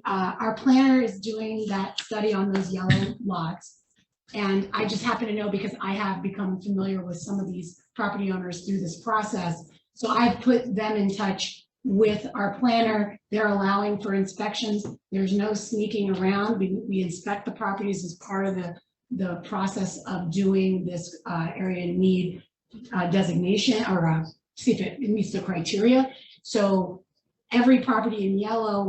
J: Our planner is doing that study on those yellow lots. And I just happen to know because I have become familiar with some of these property owners through this process. So I've put them in touch with our planner. They're allowing for inspections. There's no sneaking around. We inspect the properties as part of the process of doing this area in need designation or see if it meets the criteria. So every property in yellow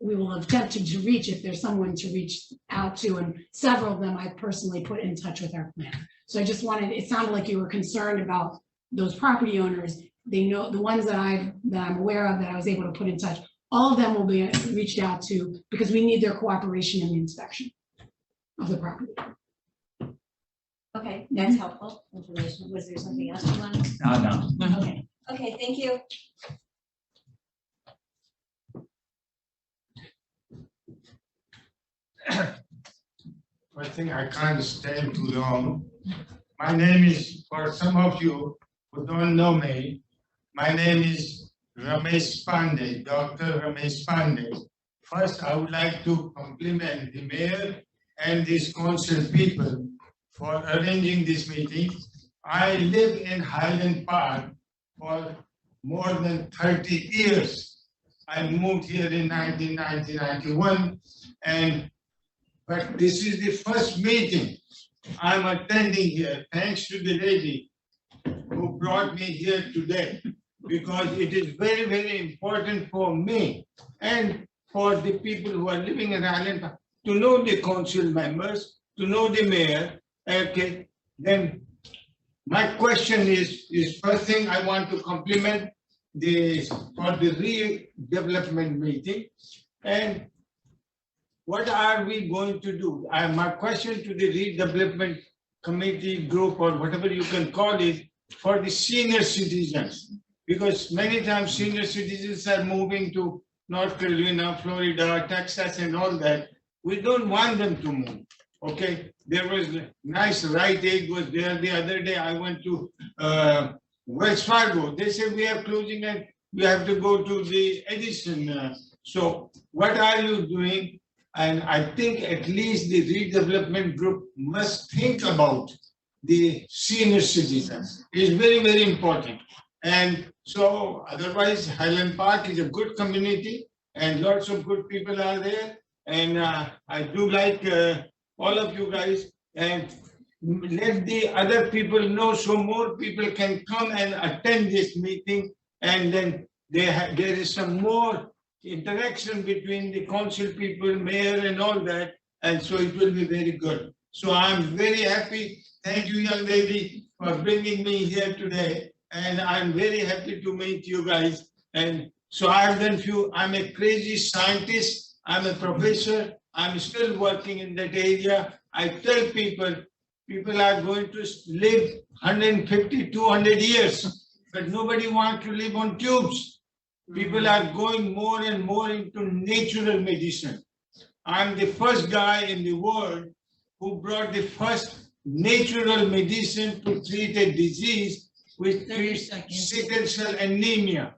J: we will attempt to reach if there's someone to reach out to, and several of them I personally put in touch with our planner. So I just wanted, it sounded like you were concerned about those property owners. They know the ones that I'm aware of that I was able to put in touch. All of them will be reached out to because we need their cooperation in the inspection of the property.
U: Okay, that's helpful information. Was there something else you wanted?
G: No.
U: Okay. Okay, thank you.
V: I think I can't stay too long. My name is, for some of you who don't know me, my name is Ramesh Pandey, Dr. Ramesh Pandey. First, I would like to compliment the mayor and these council people for arranging this meeting. I live in Highland Park for more than 30 years. I moved here in 1991, but this is the first meeting I'm attending here, thanks to the lady who brought me here today, because it is very, very important for me and for the people who are living in Highland Park to know the council members, to know the mayor. Okay, then my question is first thing I want to compliment for the redevelopment meeting, and what are we going to do? My question to the redevelopment committee group or whatever you can call it for the senior citizens, because many times senior citizens are moving to North Carolina, Florida, Texas and all that. We don't want them to move. Okay, there was a nice Rite Aid was there the other day. I went to Wells Fargo. They said we are closing and we have to go to the Edison. So what are you doing And I think at least the redevelopment group must think about the senior citizens. It's very, very important. And so otherwise Highland Park is a good community and lots of good people are there. And I do like all of you guys, and let the other people know so more people can come and attend this meeting, and then there is some more interaction between the council people, mayor and all that, and so it will be very good. So I'm very happy. Thank you, young lady, for bringing me here today, and I'm very happy to meet you guys. And so I've done few, I'm a crazy scientist, I'm a professor, I'm still working in that area. I tell people, people are going to live 150, 200 years, but nobody wants to live on tubes. People are going more and more into natural medicine. I'm the first guy in the world who brought the first natural medicine to treat a disease which treats sickle cell anemia.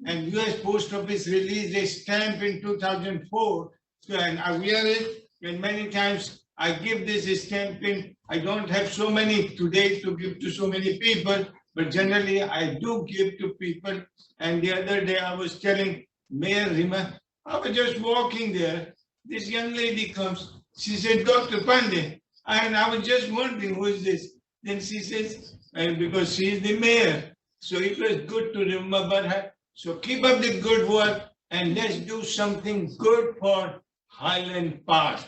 V: And US Post Office released a stamp in 2004, and I wear it, and many times I give this stamping. I don't have so many today to give to so many people, but generally I do give to people. And the other day I was telling Mayor Rima, I was just walking there. This young lady comes. She said, Dr. Pandey, and I was just wondering who is this. Then she says, and because she is the mayor. So it was good to remember her. So keep up the good work and let's do something good for Highland Park.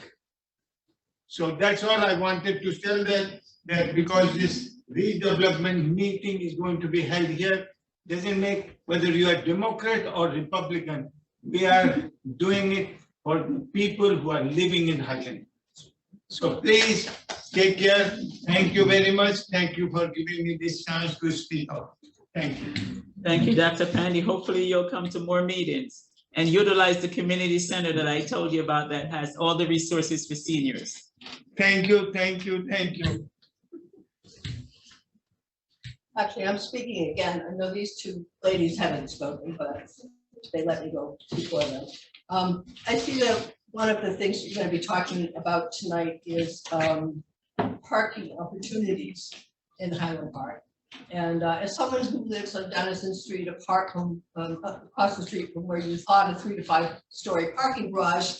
V: So that's all I wanted to tell them, that because this redevelopment meeting is going to be held here, doesn't make whether you are Democrat or Republican, we are doing it for the people who are living in Highland. So please take care. Thank you very much. Thank you for giving me this chance to speak up. Thank you.
A: Thank you, Dr. Pandy. Hopefully you'll come to more meetings and utilize the community center that I told you about that has all the resources for seniors.
V: Thank you, thank you, thank you.
F: Actually, I'm speaking again. I know these two ladies haven't spoken, but they let me go before them. I see that one of the things you're going to be talking about tonight is parking opportunities in Highland Park. And as someone who lives on Denison Street, apart from across the street from where you thought a 3 to 5 story parking garage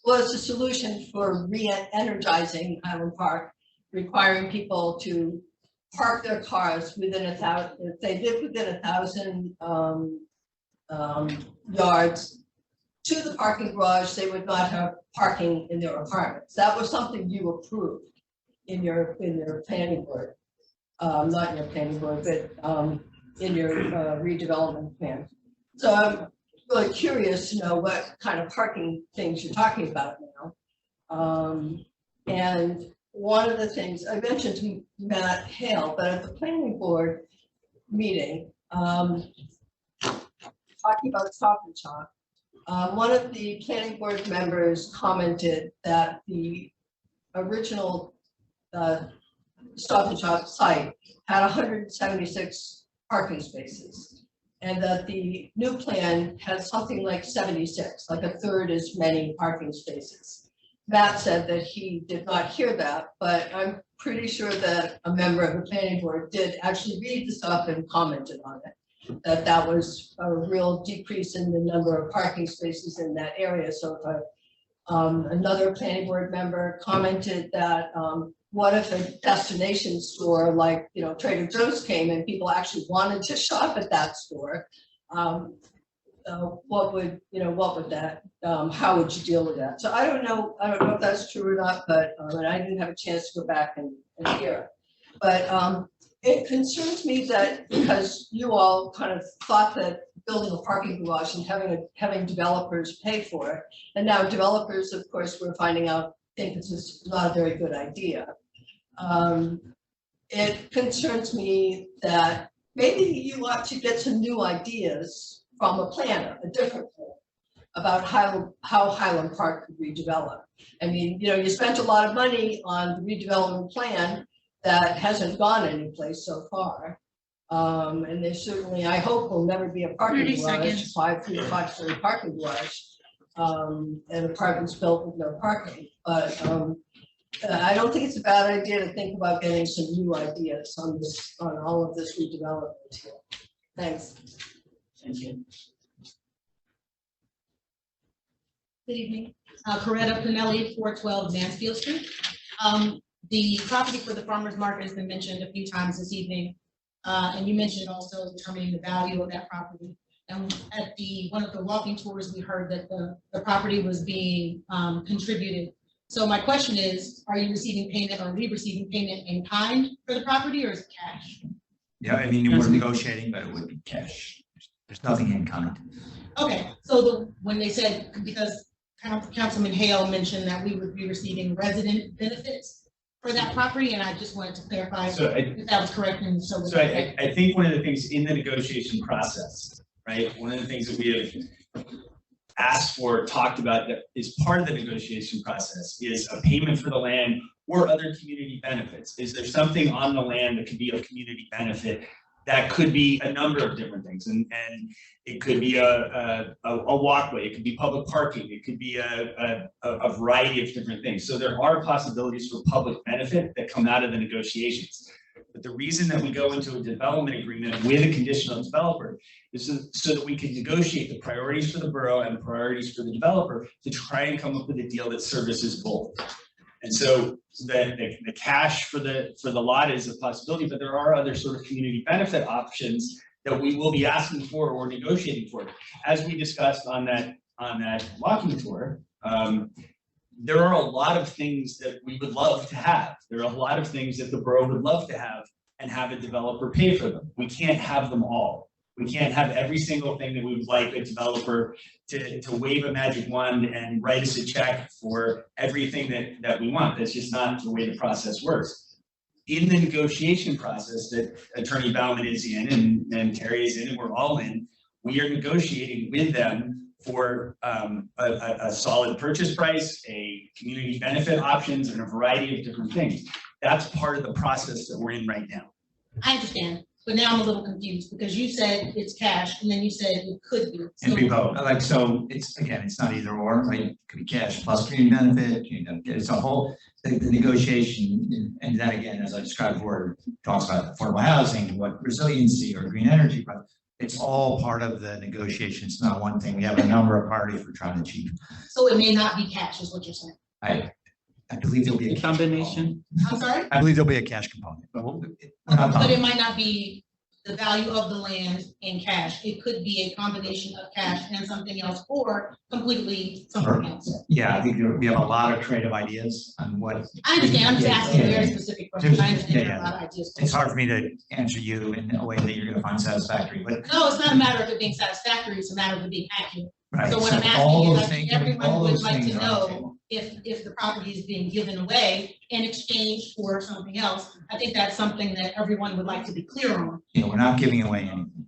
F: was a solution for re-energizing Highland Park, requiring people to park their cars within 1,000, if they live within 1,000 yards to the parking garage, they would not have parking in their apartments. That was something you approved in your planning board. Not in your planning board, but in your redevelopment plan. So I'm really curious to know what kind of parking things you're talking about now. And one of the things I mentioned to Matt Hale, but at the planning board meeting, talking about Stop and Shop, one of the planning board members commented that the original Stop and Shop site had 176 parking spaces, and that the new plan has something like 76, like a third as many parking spaces. Matt said that he did not hear that, but I'm pretty sure that a member of the planning board did actually read the stuff and commented on it, that was a real decrease in the number of parking spaces in that area. So if another planning board member commented that what if a destination store like Trader Joe's came and people actually wanted to shop at that store? What would that? How would you deal with that? So I don't know if that's true or not, but I didn't have a chance to go back and hear it. But it concerns me that because you all kind of thought that building a parking garage and having developers pay for it, and now developers, of course, we're finding out think it's just not a very good idea. It concerns me that maybe you ought to get some new ideas from a planner, a different plan, about how Highland Park could redevelop. I mean, you spent a lot of money on the redevelopment plan that hasn't gone anyplace so far. And there certainly, I hope, will never be a parking garage, 5 story parking garage. and apartments built with no parking. But I don't think it's a bad idea to think about getting some new ideas on this, on all of this redevelopment here. Thanks.
D: Thank you.
E: Good evening, Coretta Pinelli, 412 Mansfield Street. The property for the farmer's market has been mentioned a few times this evening. And you mentioned also determining the value of that property. And at one of the walking tours, we heard that the property was being contributed. So my question is, are you receiving payment, or are we receiving payment in kind for the property, or is it cash?
G: Yeah, I mean, we're negotiating, but it would be cash. There's nothing in kind.
E: Okay, so when they said, because Councilman Hale mentioned that we would be receiving resident benefits for that property, and I just wanted to clarify if that was correct. And so
Q: I think one of the things in the negotiation process, right, one of the things that we have asked for, talked about, that is part of the negotiation process, is a payment for the land or other community benefits. Is there something on the land that could be of community benefit? That could be a number of different things, and it could be a walkway, it could be public parking, it could be a variety of different things. So there are possibilities for public benefit that come out of the negotiations. But the reason that we go into a development agreement with a conditional developer is so that we can negotiate the priorities for the borough and the priorities for the developer to try and come up with a deal that services both. And so the cash for the lot is a possibility, but there are other sort of community benefit options that we will be asking for or negotiating for. As we discussed on that walking tour, there are a lot of things that we would love to have. There are a lot of things that the borough would love to have and have a developer pay for them. We can't have them all. We can't have every single thing that we would like a developer to wave a magic wand and write us a check for everything that we want. That's just not the way the process works. In the negotiation process that Attorney Baumann is in and Terry is in and we're all in, we are negotiating with them for a solid purchase price, a community benefit options, and a variety of different things. That's part of the process that we're in right now.
E: I understand. But now I'm a little confused because you said it's cash and then you said it could be.
G: And we both, like, so it's, again, it's not either or, right? It could be cash plus community benefit, it's a whole, the negotiation, and then again, as I described before, talks about affordable housing, what resiliency or green energy, but it's all part of the negotiation. It's not one thing. We have a number of parties we're trying to achieve.
E: So it may not be cash is what you're saying.
G: I believe there'll be a
A: combination.
E: I'm sorry?
G: I believe there'll be a cash component, but
E: But it might not be the value of the land in cash. It could be a combination of cash and something else, or completely something else.
G: yeah, I think we have a lot of creative ideas on what.
E: I understand. I'm just asking a very specific question. I understand there are a lot of ideas.
G: It's hard for me to answer you in a way that you're gonna find satisfactory, but.
E: No, it's not a matter of it being satisfactory. It's a matter of it being accurate.
G: Right,
E: So what
G: so
E: I'm
G: all
E: asking
G: those
E: is, I think
G: things-
E: everyone
G: all
E: would
G: those
E: like to
G: things are on the
E: know if the property is being given away in exchange for something else. I think that's something that everyone would like to be clear on,
G: You know, we're not giving away anything,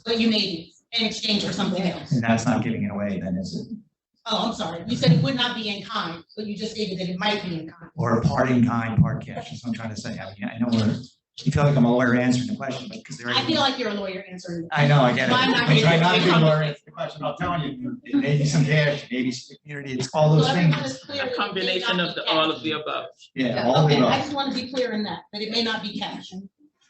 E: but you may be in exchange for something else.
G: and that's not giving it away, then, is it?
E: Oh, I'm sorry. You said it would not be in kind, but you just stated that it might be in kind.
G: Or a part in kind, part cash, that's what I'm trying to say. I mean, I know you feel like I'm a lawyer answering the question, but because there is.
E: I feel like you're a lawyer answering.
G: I know, I get it.
E: Mine not
G: I try not to be a
E: really-
G: lawyer answering the question, I'm telling you, it may be some cash, maybe some community, it's all those things.
A: A combination of all of the above.
G: Yeah, all of the
E: Okay, I
G: above.
E: just want to be clear in that it may not be cash.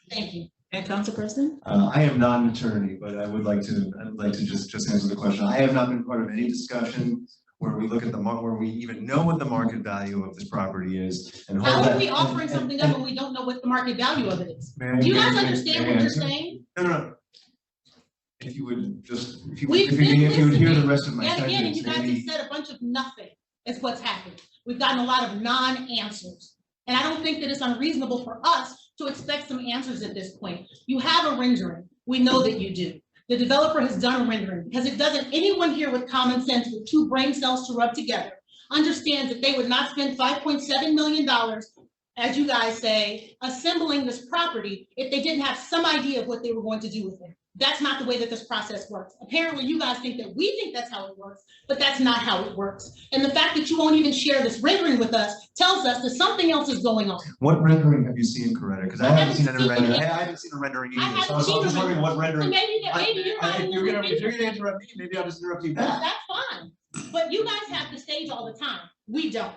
E: Thank you.
A: And Council President?
W: I am not an attorney, but I would like to just answer the question. I have not been part of any discussion where we look at where we even know what the market value of this property is and
E: How
W: hold
E: are
W: that.
E: we offering something up when we don't know what the market value of it is?
W: May I-
E: Do you
W: may I-
E: guys
W: may I
E: understand what you're
W: answer?
E: saying?
W: No. If you would just, if you
E: We've
W: would
E: been
W: hear the
E: listening,
W: rest of my
E: yet again, and
W: sentence,
E: you guys have
W: maybe.
E: said a bunch of nothing is what's happened. We've gotten a lot of non-answers. And I don't think that it's unreasonable for us to expect some answers at this point. You have a rendering. We know that you do. The developer has done a rendering because it doesn't, anyone here with common sense with two brain cells to rub together understands that they would not spend $5.7 million, as you guys say, assembling this property if they didn't have some idea of what they were going to do with it. That's not the way that this process works. Apparently you guys think that we think that's how it works, but that's not how it works. And the fact that you won't even share this rendering with us tells us that something else is going on.
W: What rendering have you seen, Coretta? Because I haven't seen any rendering.
E: it.
W: I haven't seen a rendering
E: I
W: either. So I
E: haven't
W: was
E: seen
W: just
E: a
W: wondering what rendering.
E: So maybe you're not
W: If you're gonna interrupt me, maybe I'll just interrupt you back.
E: That's fine. But you guys have the stage all the time. We don't.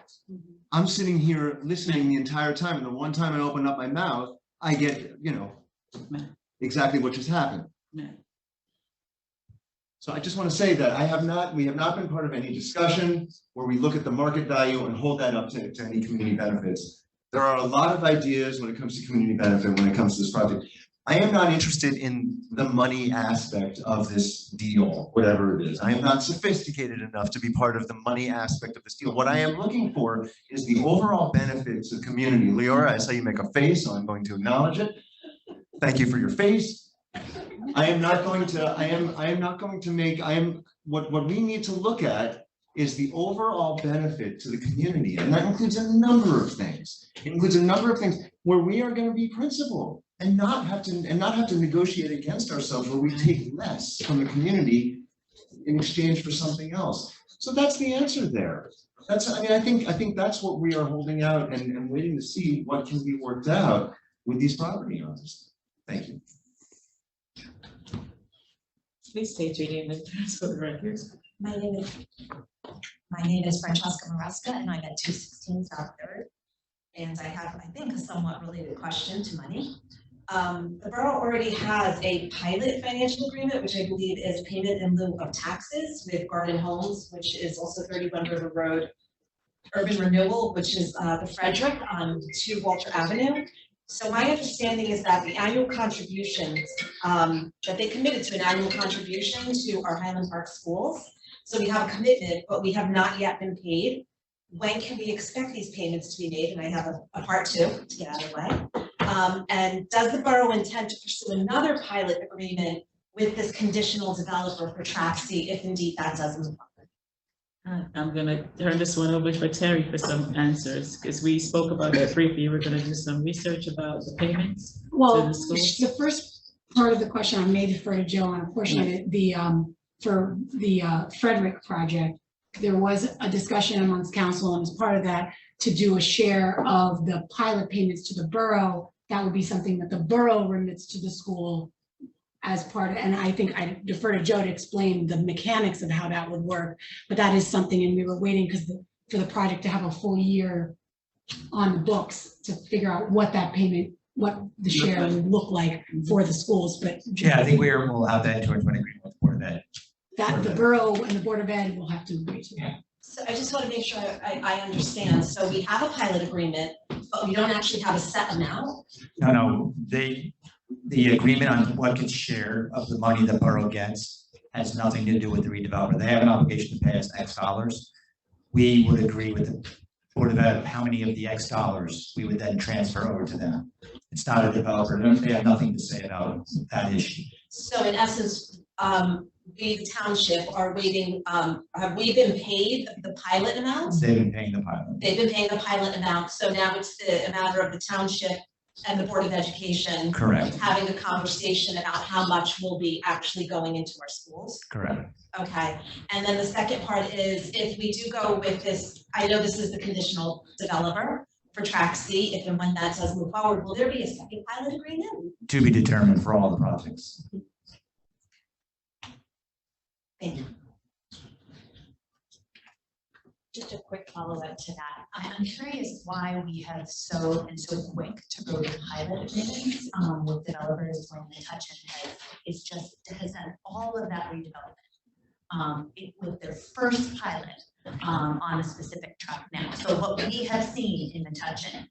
W: I'm sitting here listening the entire time, and the one time I open up my mouth, I get, exactly what just happened. So I just want to say that we have not been part of any discussion where we look at the market value and hold that up to any community benefits. There are a lot of ideas when it comes to community benefit, when it comes to this project. I am not interested in the money aspect of this deal, whatever it is. I am not sophisticated enough to be part of the money aspect of this deal. What I am looking for is the overall benefits of community. Leora, I saw you make a face, so I'm going to acknowledge it. Thank you for your face. What we need to look at is the overall benefit to the community. And that includes a number of things. It includes a number of things where we are going to be principled and not have to negotiate against ourselves, where we take less from the community in exchange for something else. So that's the answer there. I think that's what we are holding out and waiting to see what can be worked out with these property owners. Thank you.
A: Please state your name and address for the record.
D: My name is Francesca Maresca, and I'm at 216 South 3rd. And I have, I think, a somewhat related question to money. The borough already has a pilot financial agreement, which I believe is payment in lieu of taxes with Garden Homes, which is also 31 River Road, Urban Renewal, which is the Frederick on 2 Walter Avenue. So my understanding is that the annual contributions, that they committed to an annual contribution to our Highland Park schools. So we have a commitment, but we have not yet been paid. When can we expect these payments to be made? And I have a part 2 to get out of the way. And does the borough intend to pursue another pilot agreement with this conditional developer for Track C if indeed that doesn't move forward?
A: I'm gonna turn this one over for Terry for some answers, because we spoke about that briefly. We're gonna do some research about the payments to
J: Well,
A: the schools.
J: the first part of the question, I may defer to Joe on a portion of it, for the Frederick project, there was a discussion amongst council, and as part of that, to do a share of the pilot payments to the borough. That would be something that the borough remits to the school as part of, and I think I defer to Joe to explain the mechanics of how that would work. But that is something, and we were waiting for the project to have a full year on the books to figure out what that payment, what the share would look like for the schools, but.
G: Yeah, I think we'll have that into a joint agreement with the Board of Ed.
J: That the borough and the Board of Ed will have to agree to that.
D: So I just want to make sure I understand. So we have a pilot agreement, but we don't actually have a set amount.
G: No, the agreement on what gets shared of the money the borough gets has nothing to do with the redeveloper. They have an obligation to pay us X dollars. We would agree with the Board of Ed how many of the X dollars we would then transfer over to them. It's not a developer. They have nothing to say about that issue.
D: So in essence, we, the township, are waiting, have we been paid the pilot amounts?
G: They've been paying the pilot.
D: They've been paying the pilot amount, so now it's a matter of the township and the Board of Education.
G: Correct.
D: Having a conversation about how much will be actually going into our schools.
G: Correct.
D: Okay, and then the second part is, if we do go with this, I know this is the conditional developer for Track C, if and when that does move forward, will there be a second pilot agreement?
G: To be determined for all the projects.
D: Thank you.
H: Just a quick follow-up to that. I'm curious why we have so quick to go to pilot agreements with developers when the touch-in has done all of that redevelopment with their first pilot on a specific track now. So what we have seen in the touch-in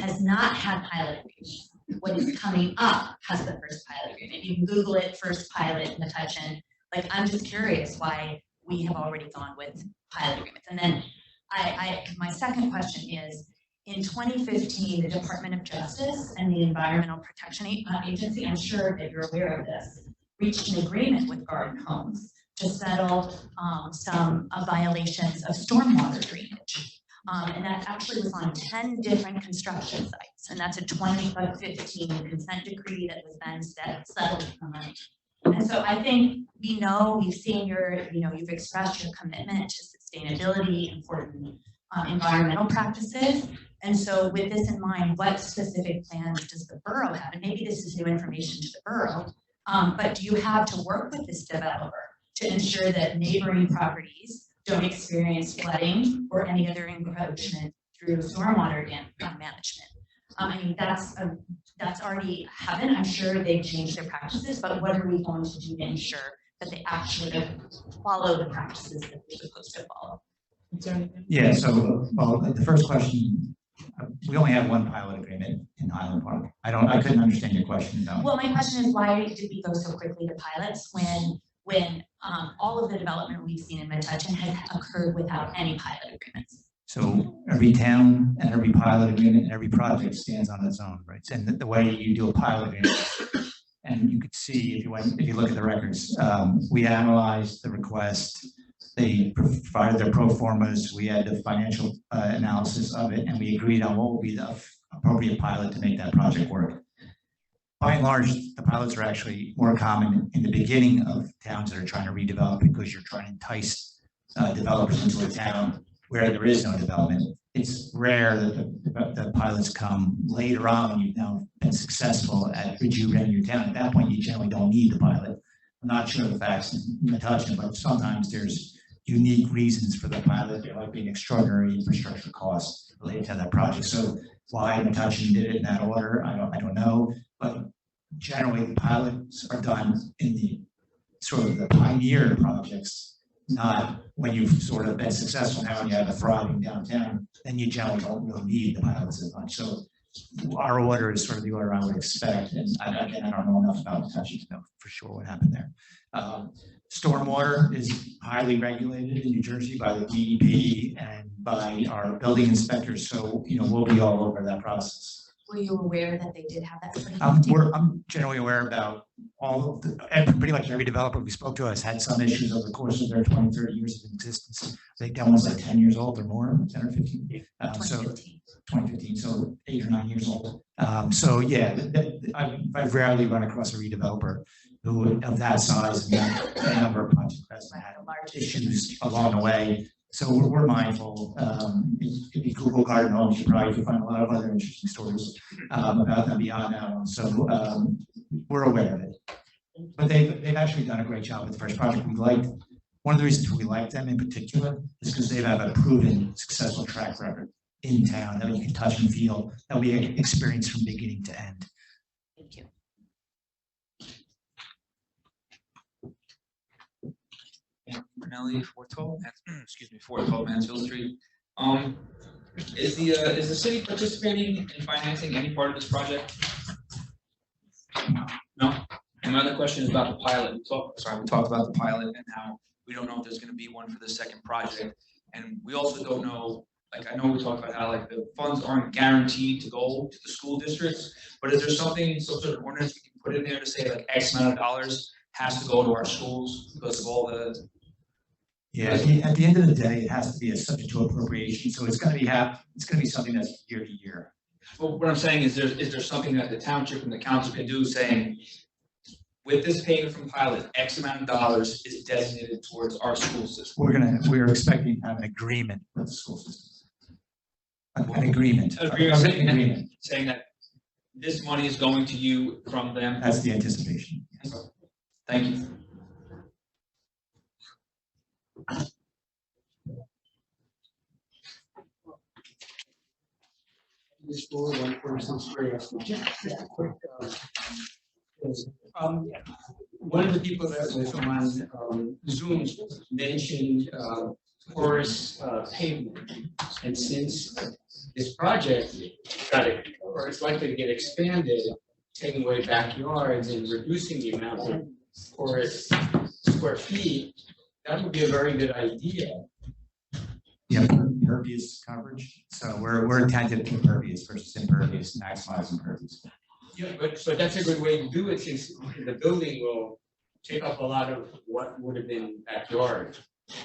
H: has not had pilot agreements. What is coming up has the first pilot agreement. You can Google it, first pilot in the touch-in. Like, I'm just curious why we have already gone with pilot agreements. And then my second question is, in 2015, the Department of Justice and the Environmental Protection Agency, I'm sure that you're aware of this, reached an agreement with Garden Homes to settle some violations of stormwater drainage. And that actually was on 10 different construction sites. And that's a 2015 consent decree that was then settled. And so I think we've seen you've expressed your commitment to sustainability, important environmental practices. And so with this in mind, what specific plans does the borough have? And maybe this is new information to the borough, but do you have to work with this developer to ensure that neighboring properties don't experience flooding or any other encroachment through stormwater management. I mean, that's already happened. I'm sure they've changed their practices, but what are we going to do to ensure that they actually follow the practices that they're supposed to follow?
G: Yeah, so, well, the first question, we only have one pilot agreement in Highland Park. I couldn't understand your question though.
H: Well, my question is, why did we go so quickly to pilots when all of the development we've seen in Metuchen has occurred without any pilot agreements?
G: So every town and every pilot agreement and every project stands on its own, right? And the way you do a pilot agreement, and you could see if you look at the records, we analyzed the request. They provided their pro formas. We had the financial analysis of it, and we agreed on what would be the appropriate pilot to make that project work. By and large, the pilots are actually more common in the beginning of towns that are trying to redevelop because you're trying to entice developers into a town where there is no development. It's rare that the pilots come later on when you've now been successful at rejuvenating your town. At that point, you generally don't need the pilot. I'm not sure of the facts in Metuchen, but sometimes there's unique reasons for the pilot. There might be an extraordinary infrastructure cost related to that project. So why Metuchen did it in that order, I don't know. But generally, the pilots are done in the sort of the pioneer projects, not when you've sort of been successful now and you have a thriving downtown, then you generally don't really need the pilots as much. So our order is sort of the order I would expect, and I don't know enough about Metuchen to know for sure what happened there. Stormwater is highly regulated in New Jersey by the DEP and by our building inspectors, so we'll be all over that process.
H: Were you aware that they did have that?
G: I'm generally aware about pretty much every developer we spoke to has had some issues over the course of their 20, 30 years of existence. I think that one's like 10 years old or more, 10 or 15. So 2015, so 8 or 9 years old. So yeah, I've rarely run across a redeveloper who of that size and that number of projects has had issues along the way. So we're mindful. If you Google garden homes, you probably can find a lot of other interesting stories about them beyond that one. So we're aware of it. But they've actually done a great job with the first project. One of the reasons we like them in particular is because they have a proven successful track record in town that we can touch and feel, that we experience from beginning to end.
H: Thank you.
I: Brunelli, 412 Mansfield Street. Is the city participating in financing any part of this project? No. And my other question is about the pilot. We talked about the pilot and how we don't know if there's going to be one for the second project, and we also don't know. Like, I know we talked about how like the funds aren't guaranteed to go to the school districts, but is there some sort of ordinance we can put in there to say like X amount of dollars has to go to our schools because of all the?
G: Yeah, at the end of the day, it has to be a subject to appropriation, so it's going to be something that's year to year.
I: Well, what I'm saying is there something that the township and the council can do saying, with this payment from pilot, X amount of dollars is designated towards our school system.
G: We're expecting to have an agreement with the school system. An agreement.
I: Saying that this money is going to you from them.
G: That's the anticipation. Yes.
I: Thank you.
K: One of the people that was on Zoom mentioned porous pavement, and since this project or it's likely to get expanded, taking away backyards and reducing the amount of porous square feet, that would be a very good idea.
G: Yeah, impervious coverage. So we're attentive to impervious versus impervious, maximize impervious.
K: Yeah, but that's a good way to do it, since the building will take up a lot of what would have been backyard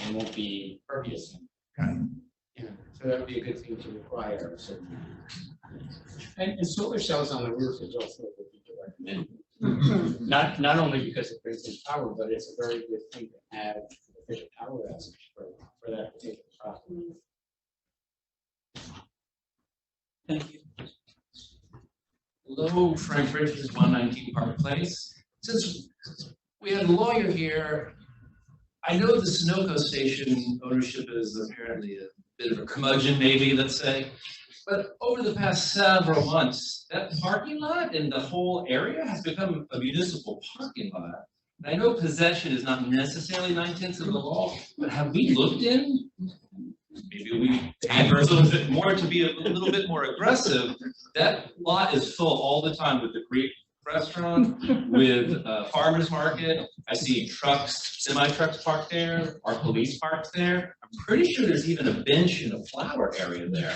K: and won't be pervious.
G: Okay.
K: Yeah, so that would be a good thing to require. So. And solar cells on the roof is also what we recommend. Not only because it brings in power, but it's a very good thing to have efficient power assets for that particular property.
I: Thank you.
L: Hello, Frank Richards, 119 Park Place. Since we had a lawyer here, I know the Sunoco station ownership is apparently a bit of a curmudgeon, maybe, let's say. But over the past several months, that parking lot and the whole area has become a municipal parking lot. And I know possession is not necessarily 9/10 of the law, but have we looked in? Maybe we pay for a little bit more to be a little bit more aggressive. That lot is full all the time with the Greek restaurant, with farmer's market. I see trucks, semi-trucks parked there, our police parked there. I'm pretty sure there's even a bench in the flower area there.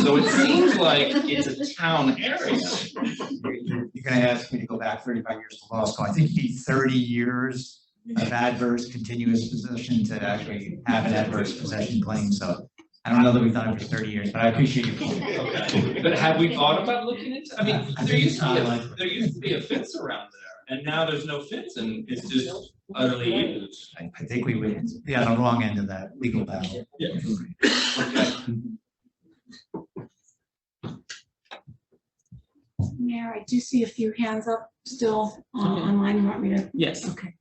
L: So it seems like it's a town area.
G: You're gonna ask me to go back 35 years to law school. I think you need 30 years of adverse continuous possession to actually have an adverse possession claim, so I don't know that we've done it for 30 years, but I appreciate your point.
L: Okay, but have we thought about looking into, I mean, there used to be a fence around there, and now there's no fence, and it's just utterly useless.
G: I think we would be on the wrong end of that legal battle.
L: Yeah. Okay.
J: Mayor, I do see a few hands up still online. You want me to?
A: Yes.
J: Okay.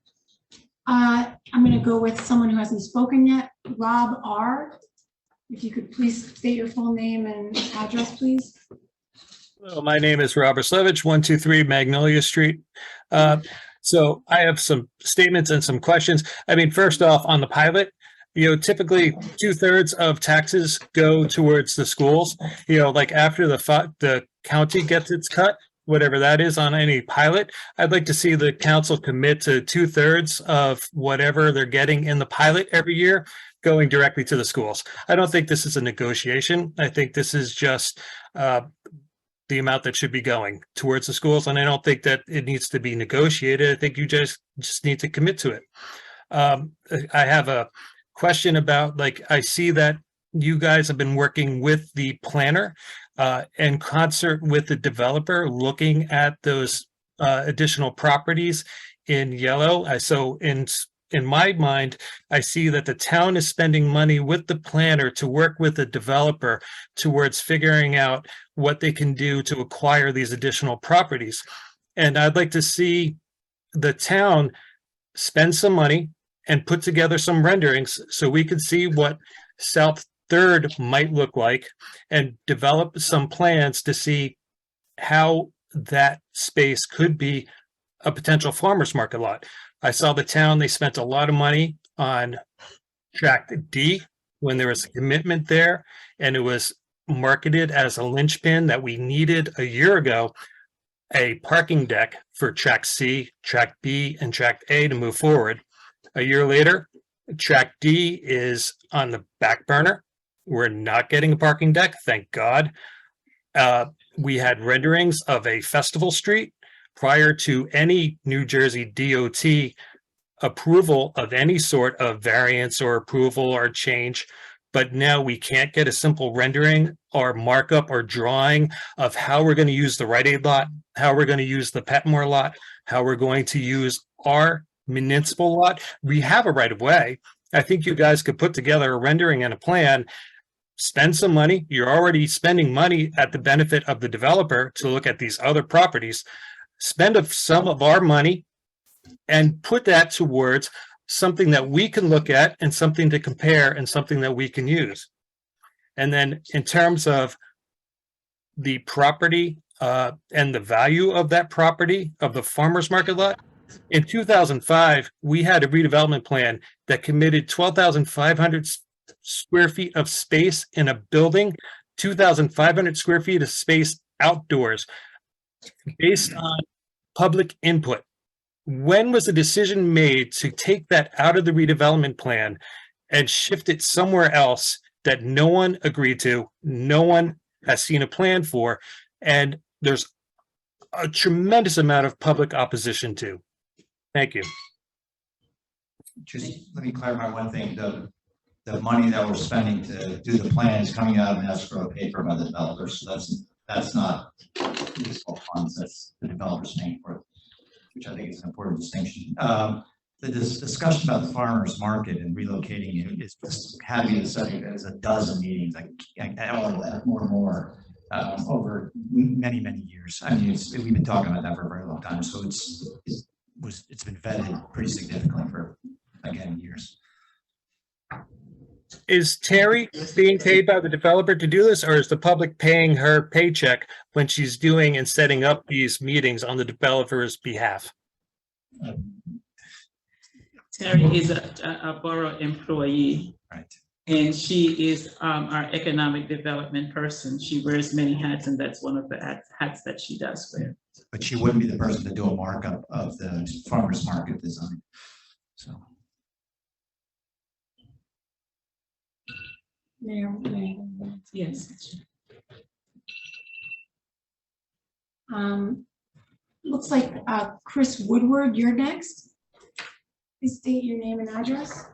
J: I'm gonna go with someone who hasn't spoken yet, Rob R. If you could please state your full name and address, please.
M: Hello, my name is Robert Slevich, 123 Magnolia Street. So I have some statements and some questions. I mean, first off, on the pilot, typically 2/3 of taxes go towards the schools. Like after the county gets its cut, whatever that is on any pilot, I'd like to see the council commit to 2/3 of whatever they're getting in the pilot every year going directly to the schools. I don't think this is a negotiation. I think this is just the amount that should be going towards the schools. And I don't think that it needs to be negotiated. I think you just need to commit to it. I have a question about, I see that you guys have been working with the planner in concert with the developer, looking at those additional properties in yellow. So in my mind, I see that the town is spending money with the planner to work with the developer towards figuring out what they can do to acquire these additional properties. And I'd like to see the town spend some money and put together some renderings so we could see what South Third might look like and develop some plans to see how that space could be a potential farmer's market lot. I saw the town, they spent a lot of money on Tract D when there was a commitment there, and it was marketed as a linchpin that we needed a year ago, a parking deck for Tract C, Tract B, and Tract A to move forward. A year later, Tract D is on the back burner. We're not getting a parking deck, thank God. We had renderings of a festival street prior to any New Jersey DOT approval of any sort of variance or approval or change. But now we can't get a simple rendering or markup or drawing of how we're going to use the Rite Aid lot, how we're going to use the Petmore lot, how we're going to use our municipal lot. We have a right of way. I think you guys could put together a rendering and a plan, spend some money. You're already spending money at the benefit of the developer to look at these other properties. Spend some of our money and put that towards something that we can look at and something to compare and something that we can use. And then in terms of the property and the value of that property, of the farmer's market lot, in 2005, we had a redevelopment plan that committed 12,500 square feet of space in a building, 2,500 square feet of space outdoors, based on public input. When was the decision made to take that out of the redevelopment plan and shift it somewhere else that no one agreed to, no one has seen a plan for, and there's a tremendous amount of public opposition to? Thank you.
G: Just let me clarify one thing. The money that we're spending to do the plan is coming out of an escrow paid for by the developers. So that's not municipal funds, that's the developers paying for it, which I think is an important distinction. The discussion about the farmers market and relocating it is just having the subject as a dozen meetings, more and more over many years. I mean, we've been talking about that for a very long time, so it's been vetted pretty significantly for, again, years.
M: Is Terry being paid by the developer to do this, or is the public paying her paycheck when she's doing and setting up these meetings on the developer's behalf?
A: Terry is a borough employee.
G: Right.
A: And she is our economic development person. She wears many hats, and that's one of the hats that she does wear.
G: But she wouldn't be the person to do a markup of the farmer's market design. So.
J: Mayor,
A: Yes.
J: Looks like Chris Woodward, you're next. Please state your name and address.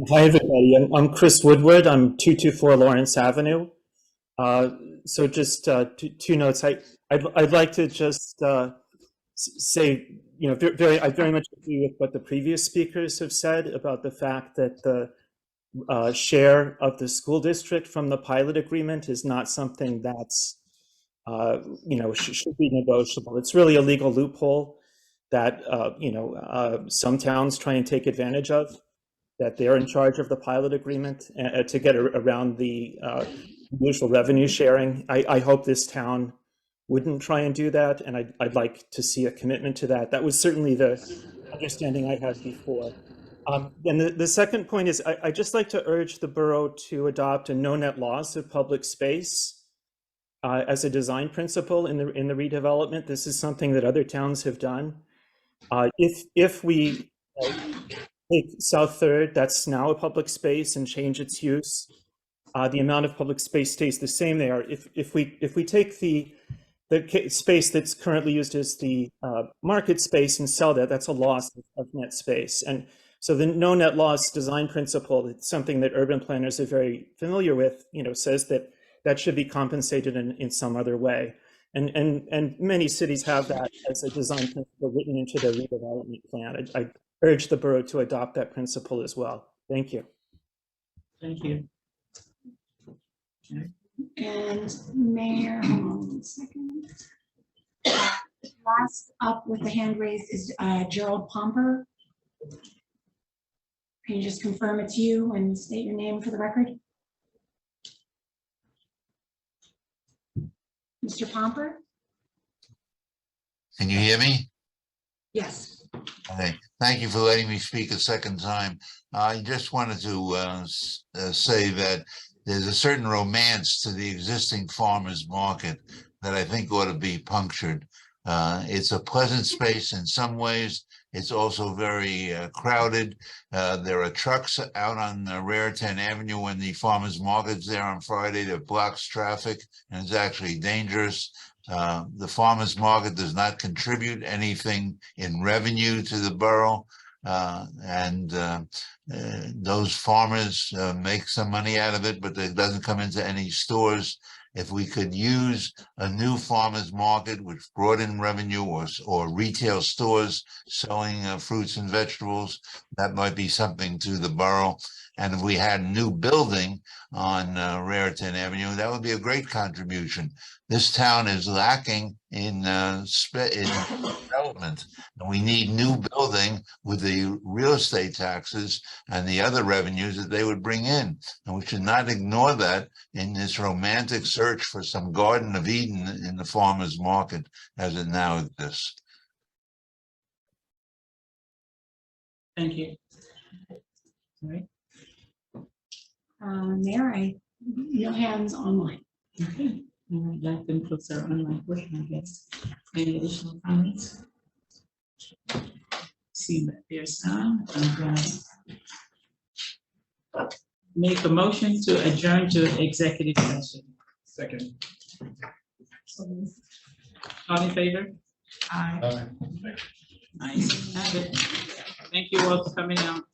C: Hi, everybody. I'm Chris Woodward. I'm 224 Lawrence Avenue. So just two notes. I'd like to just say, you know, I very much agree with what the previous speakers have said about the fact that the share of the school district from the pilot agreement is not something that's, you know, should be negotiable. It's really a legal loophole that, you know, some towns try and take advantage of, that they're in charge of the pilot agreement to get around the usual revenue sharing. I hope this town wouldn't try and do that, and I'd like to see a commitment to that. That was certainly the understanding I had before. And the second point is I'd just like to urge the borough to adopt a no net loss of public space as a design principle in the redevelopment. This is something that other towns have done. If we take South Third, that's now a public space, and change its use, the amount of public space stays the same there. If we take the space that's currently used as the market space and sell that, that's a loss of net space. And so the no net loss design principle, it's something that urban planners are very familiar with, you know, says that that should be compensated in some other way. And many cities have that as a design principle written into their redevelopment plan. I urge the borough to adopt that principle as well. Thank you.
A: Thank you.
J: And Mayor, hold on 1 second. Last up with the hand raised is Gerald Pomper. Can you just confirm it's you and state your name for the record? Mr. Pomper?
N: Can you hear me?
J: Yes.
N: Okay, thank you for letting me speak a second time. I just wanted to say that there's a certain romance to the existing farmers market that I think ought to be punctured. It's a pleasant space in some ways. It's also very crowded. There are trucks out on Raritan Avenue when the farmers market's there on Friday that blocks traffic, and it's actually dangerous. The farmers market does not contribute anything in revenue to the borough, and those farmers make some money out of it, but it doesn't come into any stores. If we could use a new farmers market which brought in revenue, or retail stores selling fruits and vegetables, that might be something to the borough. And if we had a new building on Raritan Avenue, that would be a great contribution. This town is lacking in development, and we need new building with the real estate taxes and the other revenues that they would bring in. And we should not ignore that in this romantic search for some Garden of Eden in the farmers market as it now exists.
A: Thank you. All right.
J: Mayor, no hands online.
A: Okay. That concludes our online portion, I guess. Any additional comments? See that there's none. I'm going to make a motion to adjourn to executive session.
K: Second.
A: All in favor? Aye. Nice. Have it. Thank you all for coming out.